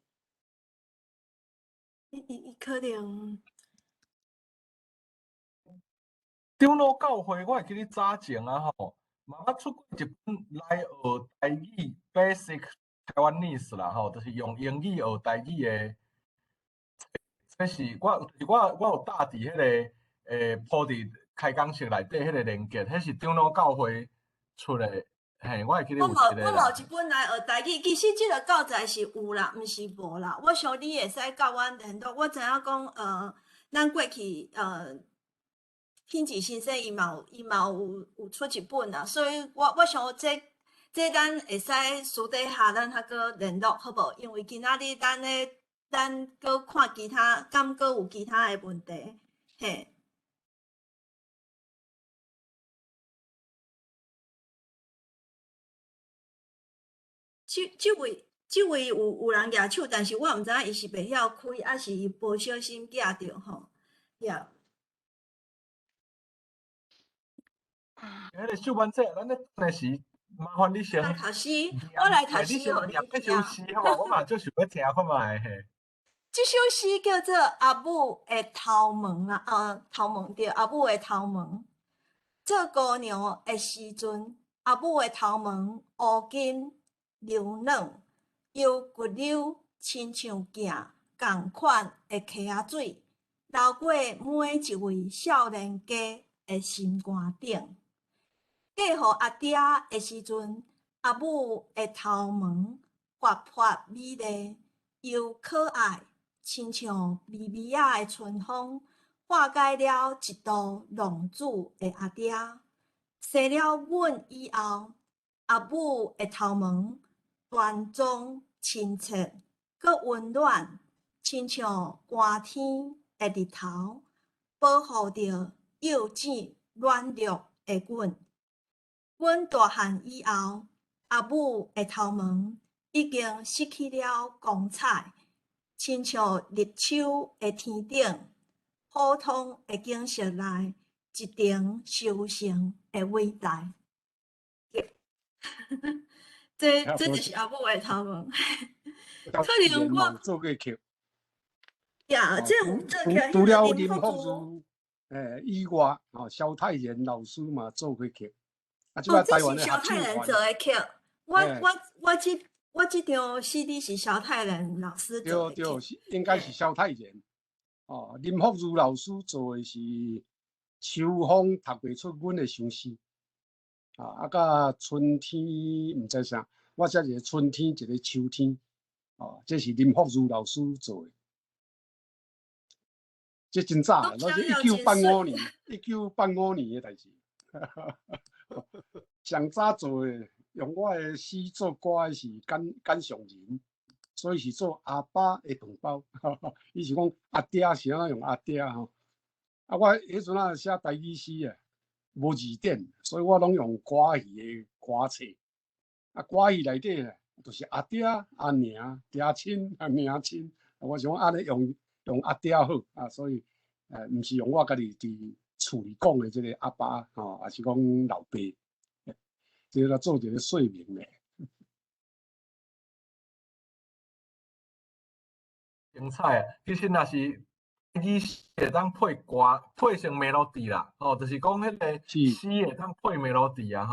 伊可能长老教会，我会记你早前啊吼，嘛捌出过一本来学台语 Basic Taiwanese 啦吼，就是用英语学台语的。这是我有搭伫迄个铺伫开讲室内底迄个连结，迄是长老教会出的。嘿，我会记得有一个我啦。有一本来学台语，其实即个教材是有啦，毋是无啦。我想你会使甲阮联络。我知影讲咱过去品质先生伊嘛有出一本啦，所以我想这咱会使私底下咱还阁联络，好无？因为今仔日咱阁看其他，敢阁有其他的问题，嘿。即位有人举手，但是我毋知影伊是袂晓开，还是伊无小心夹着吼。呀。迄个秀班这，咱咧等时麻烦你先。来读诗，我来读诗互你听。这首诗好无？我嘛就想要听看卖嘿。这首诗叫做《阿母的头毛》啊，头毛对，阿母的头毛。做姑娘的时阵，阿母的头毛乌金柔软，又骨溜，亲像镜共款的溪仔水，流过每一位少年家的心肝顶。嫁予阿爹的时阵，阿母的头毛活泼美丽，又可爱，亲像微微仔的春风，化解了一道浪子的阿爹。生了阮以后，阿母的头毛端庄清澈，佮温暖，亲像寒天的日头，保护着幼稚软弱的阮。阮大汉以后，阿母的头毛已经失去了光彩，亲像日秋的天顶，普通的景色内一点修行的伟大。这就是阿母的头毛。可能我做过曲。呀，这除了林福如以外，萧泰然老师嘛做过曲。这是萧泰然做的曲。我这张 CD 是萧泰然老师做的曲。对，应该是萧泰然。林福如老师做的是秋风读袂出阮的相思。甲春天毋知啥，我写一个春天，一个秋天。这是林福如老师做的。这真早，那是1985年，1985年的代志。上早做的，用我的诗做歌的是简上仁，所以是做阿爸的同胞。伊是讲阿爹是安用阿爹吼。我迄阵啊写台语诗啊，无字典，所以我拢用歌语的歌册。歌语内底呢，就是阿爹、阿娘、爹亲、娘亲。我想安尼用阿爹好所以毋是用我家己伫厝里讲的这个阿爸还是讲老爸，这个做一个说明的。精彩其实若是伊会当配歌，配成 melody 啦，就是讲迄个诗会当配 melody 啊，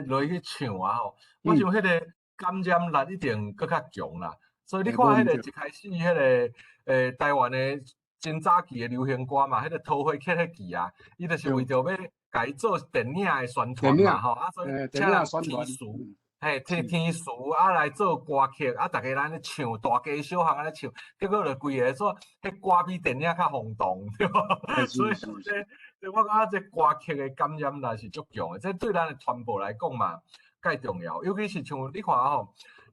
落去唱啊，我想迄个感染力一定更较强啦。所以你看迄个一开始迄个台湾的真早期的流行歌嘛，迄个桃花曲迄期啊，伊就是为着要家做电影的宣传嘛，所以请人天书。天书来做歌曲大家咱咧唱，大街小巷咧唱，结果就规个说，迄歌比电影较轰动，对吧？所以我感觉这歌曲的感染力是足强的，这对咱的传播来讲嘛，介重要。尤其是像你看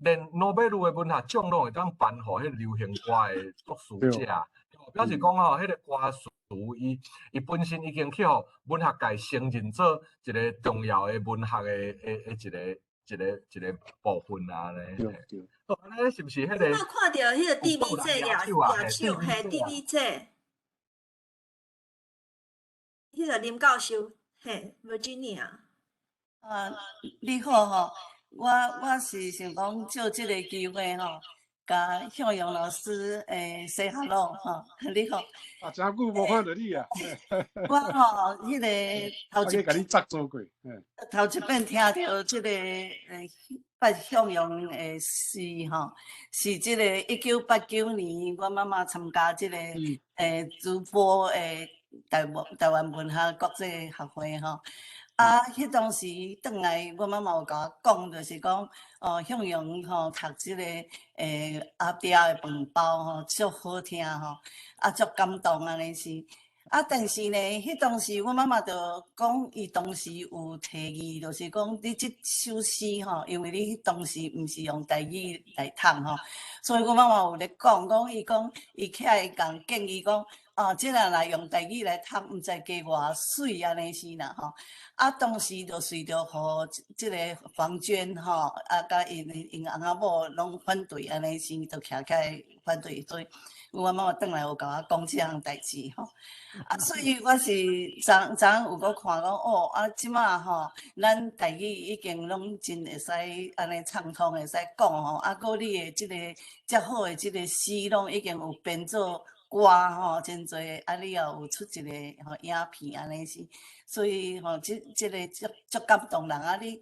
连诺贝尔的文学奖拢会当颁予迄流行歌的作词者，表示讲迄个歌词伊本身已经去互文学界承认做一个重要的文学的一个部分咧。对。安尼是毋是迄个？我看到迄个 DV 亚手，DV 迄个林教授，Virginia。你好吼，我是想讲借这个机会吼，甲向阳老师说hello 吼，你好。啊，真久无看到你啊！我吼，迄个头一甲你作做过，头一遍听到这个拜向阳的诗吼，是这个1989年我妈妈参加这个主播台湾文学国际学会吼。啊，迄当时转来，我妈妈有甲我讲，就是讲，向阳吼读即个阿爹的饭包吼，足好听吼，啊足感动安尼是。啊，但是呢，迄当时我妈妈就讲，伊当时有提议，就是讲你即首诗吼，因为你当时毋是用台语来读吼，所以我妈妈有咧讲，伊起来共建议讲，即个来用台语来读，毋知加偌水安尼是啦吼。啊，当时就随着互即个黄娟吼，甲因翁仔某拢反对安尼是，就徛起来反对，所以我妈妈转来有甲我讲即项代志吼。啊，所以我是昨有搁看讲即马吼，咱台语已经拢真会使安尼畅通，会使讲吼，搁你的即个遮好的即个诗，拢已经有编做歌吼，真侪，你也有出一个吼影片安尼是，所以吼，即个足感动人你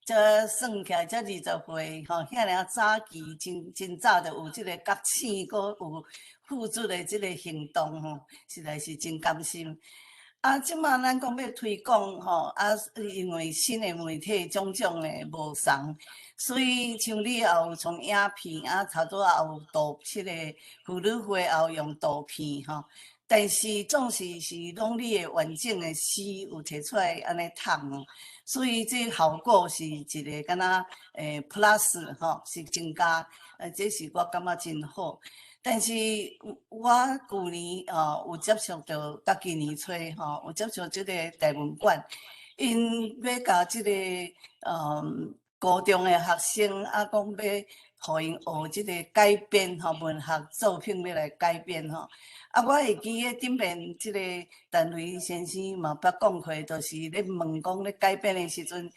这算起来，这20岁吼，遐尔早期真早就有即个觉醒，搁有付出的即个行动吼，实在是真甘心。即马咱讲要推广吼，因为新的媒体种种的无同，所以像你也有从影片差不多也有图，即个妇女会也有用图片吼。但是总是拢你的完整的诗有摕出来安尼读哦，所以这效果是一个敢若plus 吼，是增加，这是我感觉真好。但是我旧年有接触到，甲今年初吼有接触即个台文馆，因要甲即个高中的学生讲要互因学即个改编吼文学作品要来改编吼。我会记咧顶面即个陈雷先生嘛捌讲过，就是咧问讲咧改编的时阵，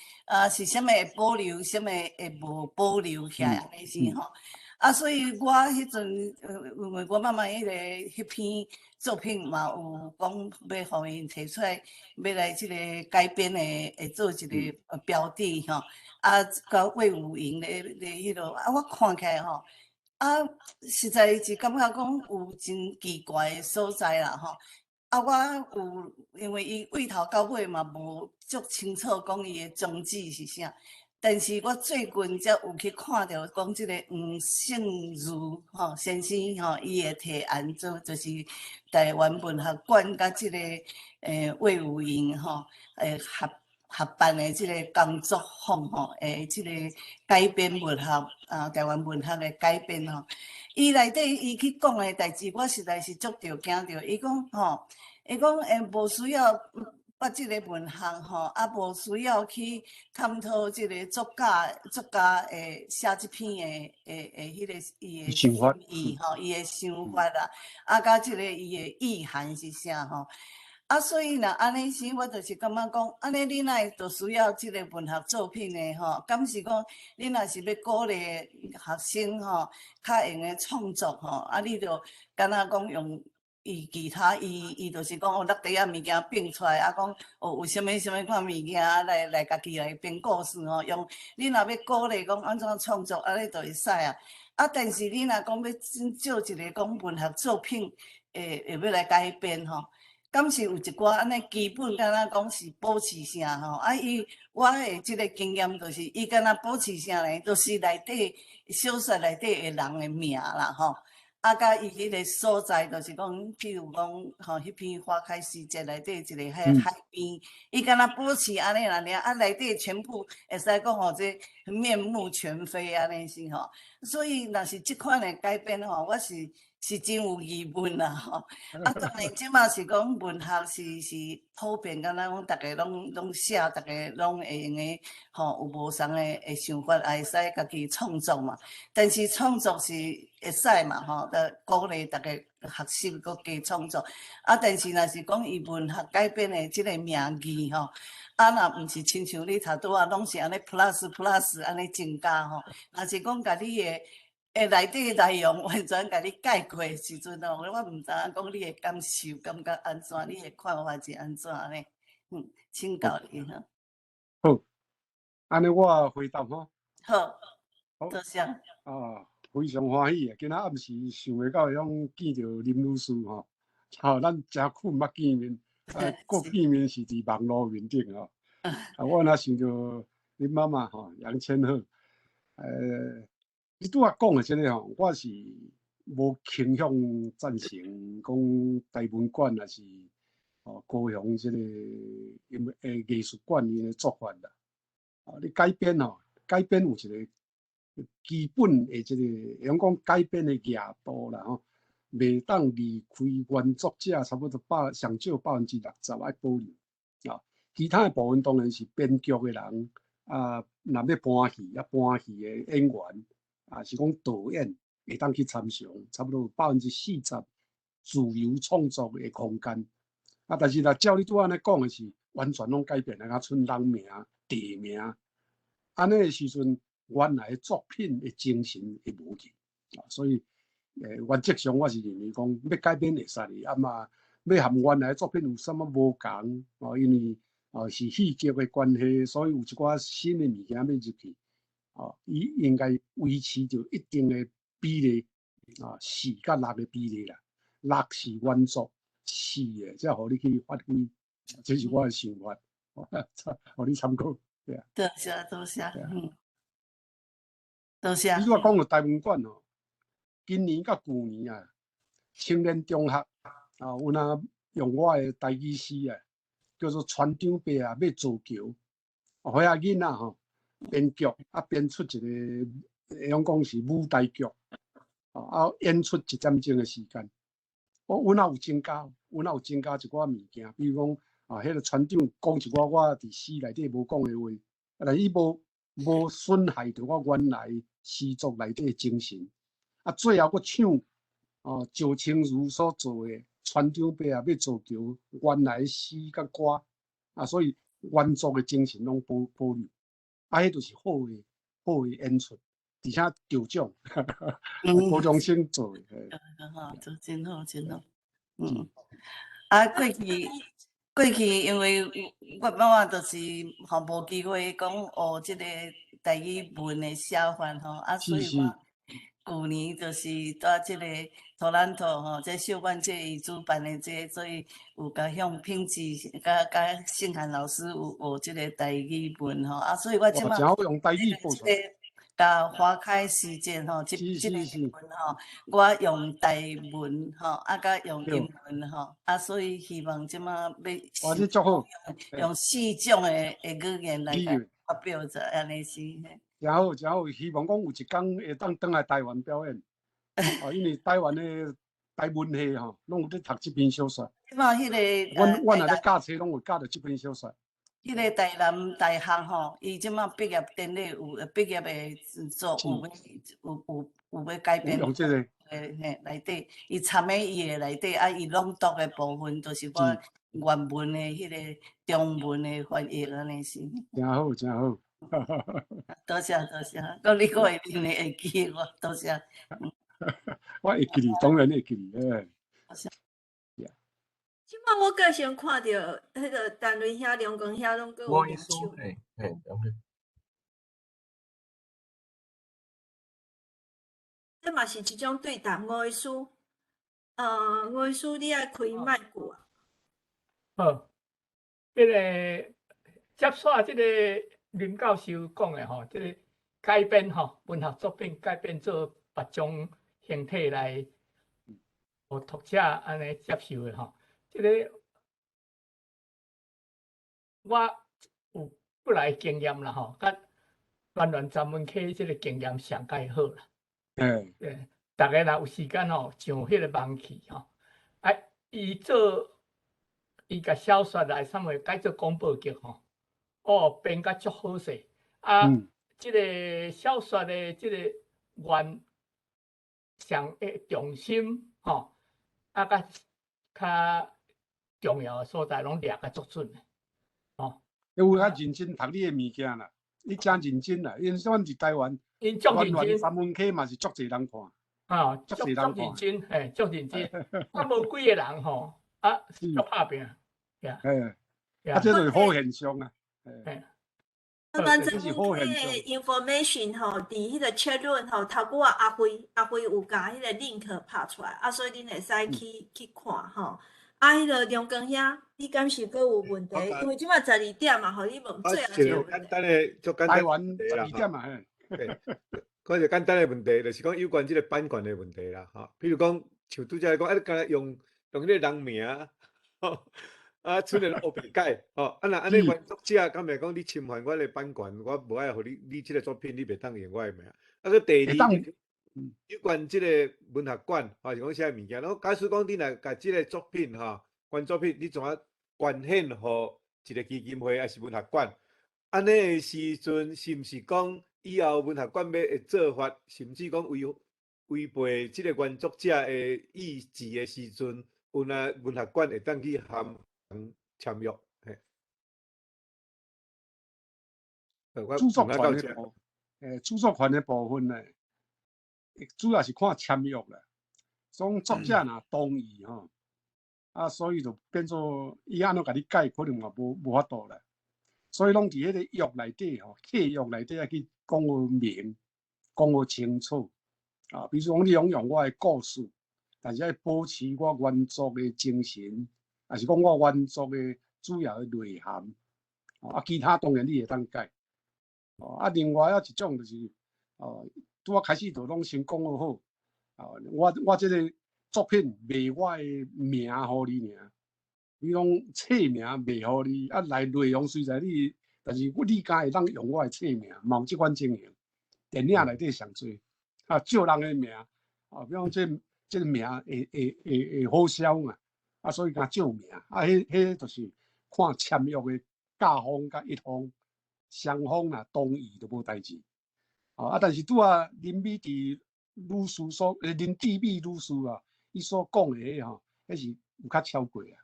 是啥物会保留，啥物会无保留起来安尼是吼。所以我迄阵，因为我妈妈迄篇作品嘛，有讲要互因提出来，要来即个改编的，会做一个标的吼。甲魏武营咧迄落，我看起来吼。实在是感觉讲有真奇怪的所在啦吼。我有因为伊位头到尾嘛无足清楚讲伊的宗旨是啥，但是我最近才有去看到讲即个黄圣如吼先生吼，伊的提案做就是台湾文学馆甲即个魏武营吼合办的即个工作坊吼，即个改编文学台湾文学的改编吼，伊内底伊去讲的代志，我实在是足着惊着。伊讲吼，伊讲无需要捌即个文学吼，无需要去探讨即个作家写即篇迄个伊的心意吼，伊的想法啦，甲即个伊的意涵是啥吼。所以若安尼时，我就是感觉讲，安尼你若就需要即个文学作品的吼，敢是讲你若是要鼓励学生吼，较会用创作吼，你就敢若讲用其他伊就是讲落地物件编出来，讲有啥物款物件来家己来编故事吼，用你若要鼓励讲安怎创作，安尼就会使但是你若讲要做一个讲文学作品，会要来改编吼。敢是有一寡安尼基本，敢若讲是保持啥吼？我的即个经验就是，伊敢若保持啥呢？就是内底小说内底的人的名啦吼。甲伊迄个所在，就是讲，譬如讲吼，迄篇花开时节内底一个海边，伊敢若保持安尼啦尔，内底全部会使讲吼，这面目全非安尼是吼。所以若是即款的改编吼，我是是真有疑问啦吼。啊，当然即嘛是讲文学是普遍，敢若讲大家拢写，大家拢会用诶吼，有无同诶想法，也会使家己创作嘛。但是创作是会使嘛吼，鼓励大家学习，搁加创作。啊，但是若是讲以文学改编诶即个名义吼。啊，若毋是亲像你头拄啊，拢是安尼 plus 安尼增加吼。若是讲甲你诶内底内容完全甲你概括诶时阵吼，我毋知影讲你诶感受感觉安怎，你诶看法是安怎呢？请教你哈。好，安尼我回答吼。好，好，多谢。非常欢喜啊！今仔暗时想袂到会用见着林女士吼，咱诚久毋捌见面，国见面是伫网络面顶吼。我若想着恁妈妈吼，杨千鹤，你拄仔讲诶即个吼，我是无倾向赞成讲台文馆也是高雄即个艺术馆因诶做法啦。你改编吼，改编有一个基本诶即个，用讲改编诶额度啦吼，袂当离开原作者差不多上少60%爱保留啊。其他诶部分当然是编剧诶人啊，若要搬戏搬戏诶演员啊，是讲导演会当去参详，差不多有40%自由创作诶空间。啊，但是若照你拄安尼讲诶是完全拢改变啊，剩人名、地名，安尼诶时阵，原来作品诶精神会无去啊，所以原则上我是认为讲要改编会使的，啊嘛要含原来作品有啥物无共哦，因为是戏剧诶关系，所以有一寡新诶物件要入去哦，伊应该维持着一定诶比例啊，4甲6诶比例啦，6是原作，4诶才互你去发挥，这是我诶想法，互你参考。多谢，多谢。你若讲到台文馆哦，今年甲旧年啊，青年中学有若用我诶台语诗啊，叫做船长伯啊要造桥，迄仔囡仔吼编剧编出一个，用讲是舞台剧，演出1点钟诶时间。阮也有增加，阮也有增加一寡物件，比如讲迄个船长讲一寡我伫诗内底无讲诶话，但伊无损害着我原来诗作内底诶精神。最后佫唱赵清如所做诶船长伯啊要造桥，原来诗甲歌所以原作诶精神拢保留，迄就是好诶演出，而且得奖，高中生做诶。做真好，真好。过去因为我妈妈就是无机会讲学即个台语文的写法吼，所以我旧年就是在即个托兰托吼，这小馆这伊主办的这，所以有甲向品质甲信涵老师有学即个台语文吼，所以我即马用台语报出。甲花开时节吼，即个文吼，我用台文吼，甲用英文吼，所以希望即马要用4种的语言来发表者安尼是。真好，真好，希望讲有一天会当转来台湾表演。因为台湾的台文系吼，拢有咧读即篇小说。即马迄个，阮若咧教册，拢有教着即篇小说。迄个台南大学吼，伊即马毕业典礼有毕业的做有要改编。用即个。内底，伊参喺伊的内底，伊朗读的部分，就是我原文的迄个中文的翻译安尼是。真好，真好。多谢，讲你个会认的会记我，多谢。我会记你，当然会记你。即摆我个先看到迄个陈瑞遐、梁光遐拢个有演唱。这嘛是一种对谈。吴医师，吴医师，你爱开麦克啊？好，这个接续这个林教授讲的吼，这个改编吼，文学作品改编做别种形体来，互读者安尼接受的吼，这个我有不来经验啦吼，甲原专门科这个经验上介好啦。对，大家若有时间吼，上迄个网去吼，啊，伊甲小说来啥物改做广播剧吼，哦，编甲足好势。啊，即个小说的即个上重心吼，啊，较重要的所在拢掠甲足准的，吼。因为较认真读你的物件啦，伊真认真啦，因阮伫台湾，因足认真，三文课嘛是足侪人看，啊，足认真，嘿，足认真，啊，无几个人吼，啊，足拍拼，呀，啊，这就是好现象啊，咱这本课的 information 吼，伫迄个 chat room 吼，头拄啊阿辉有甲迄个 link 拍出来，啊，所以恁会使去看吼。啊，迄个梁光兄，你敢是阁有问题？因为即马12点嘛，互你问最后一个简单的，就简单台湾12点嘛，个就简单的问题，就是讲有关即个版权的问题啦，吼。比如讲，像拄则讲，啊，你敢用迄个人名，吼，啊，剩个黑白改，吼，啊，若安尼原作者敢袂讲你侵犯我的版权，我无爱互你即个作品你袂当用我的名。啊，个第二，有关即个文学馆，或是讲啥物件，然后假使讲你若甲即个作品，吼，原作品你怎啊捐献互一个基金会，还是文学馆？安尼的时阵，是毋是讲以后文学馆要做法，甚至讲违背即个原作者的意志的时阵，有哪文学馆会当去签约？著作权的部，著作权的部分呢，主要是看签约啦。种作者若同意吼，啊，所以就变做伊安怎甲你改，可能嘛无法度啦。所以拢伫迄个约内底吼，契约内底去讲个明，讲个清楚啊。比如讲，你用我的故事，但是要保持我原作的精神，还是讲我原作的主要的内涵啊。其他当然你会当改。啊，另外一种就是，拄啊开始就拢先讲好，我这个作品卖我的名互你尔，比如讲册名卖互你，啊内容虽然你，但是你敢会当用我的册名，嘛有即款情形。电影内底上侪，啊借人的名，啊比如讲这个名会好销嘛，啊所以敢借名，啊迄就是看签约的甲方甲乙方。双方啦同意就无代志，啊！但是拄啊林美伫律师所，林志美律师啊，伊所讲的吼，迄是有较超过啊，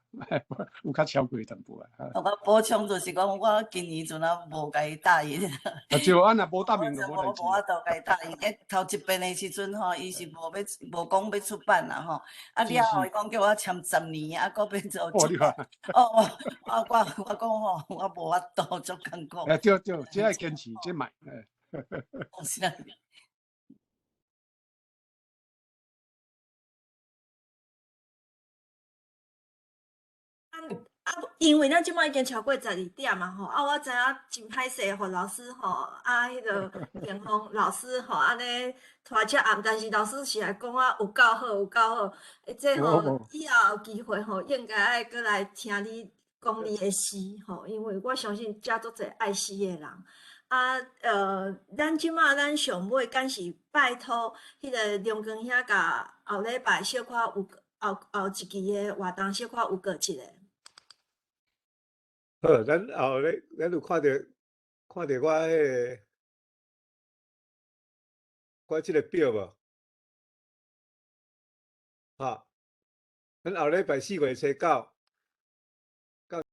有较超过淡薄啊。我补充就是讲，我今年阵啊无甲伊答应。啊，就安若无答应就无代志。无法度甲伊答应。头一遍的时阵吼，伊是无讲要出版啦吼。啊了后伊讲叫我签10年，啊，搁变做。我讲吼，我无法度做艰苦。对，这爱坚持，这买。因为咱即摆已经超过12点嘛吼，啊，我知影真歹势，互老师吼，啊，迄个田丰老师吼，安尼拖遮暗，但是老师是来讲啊，有够好，有够好。即吼以后有机会吼，应该爱过来听你讲你的诗吼，因为我相信遮足侪爱诗的人。啊，咱即马咱上尾敢是拜托迄个梁光兄甲后礼拜小可有后一期的活动小可有过一个。好，咱后咧，咱有看到我我即个表无？哈，咱后礼拜4月初9，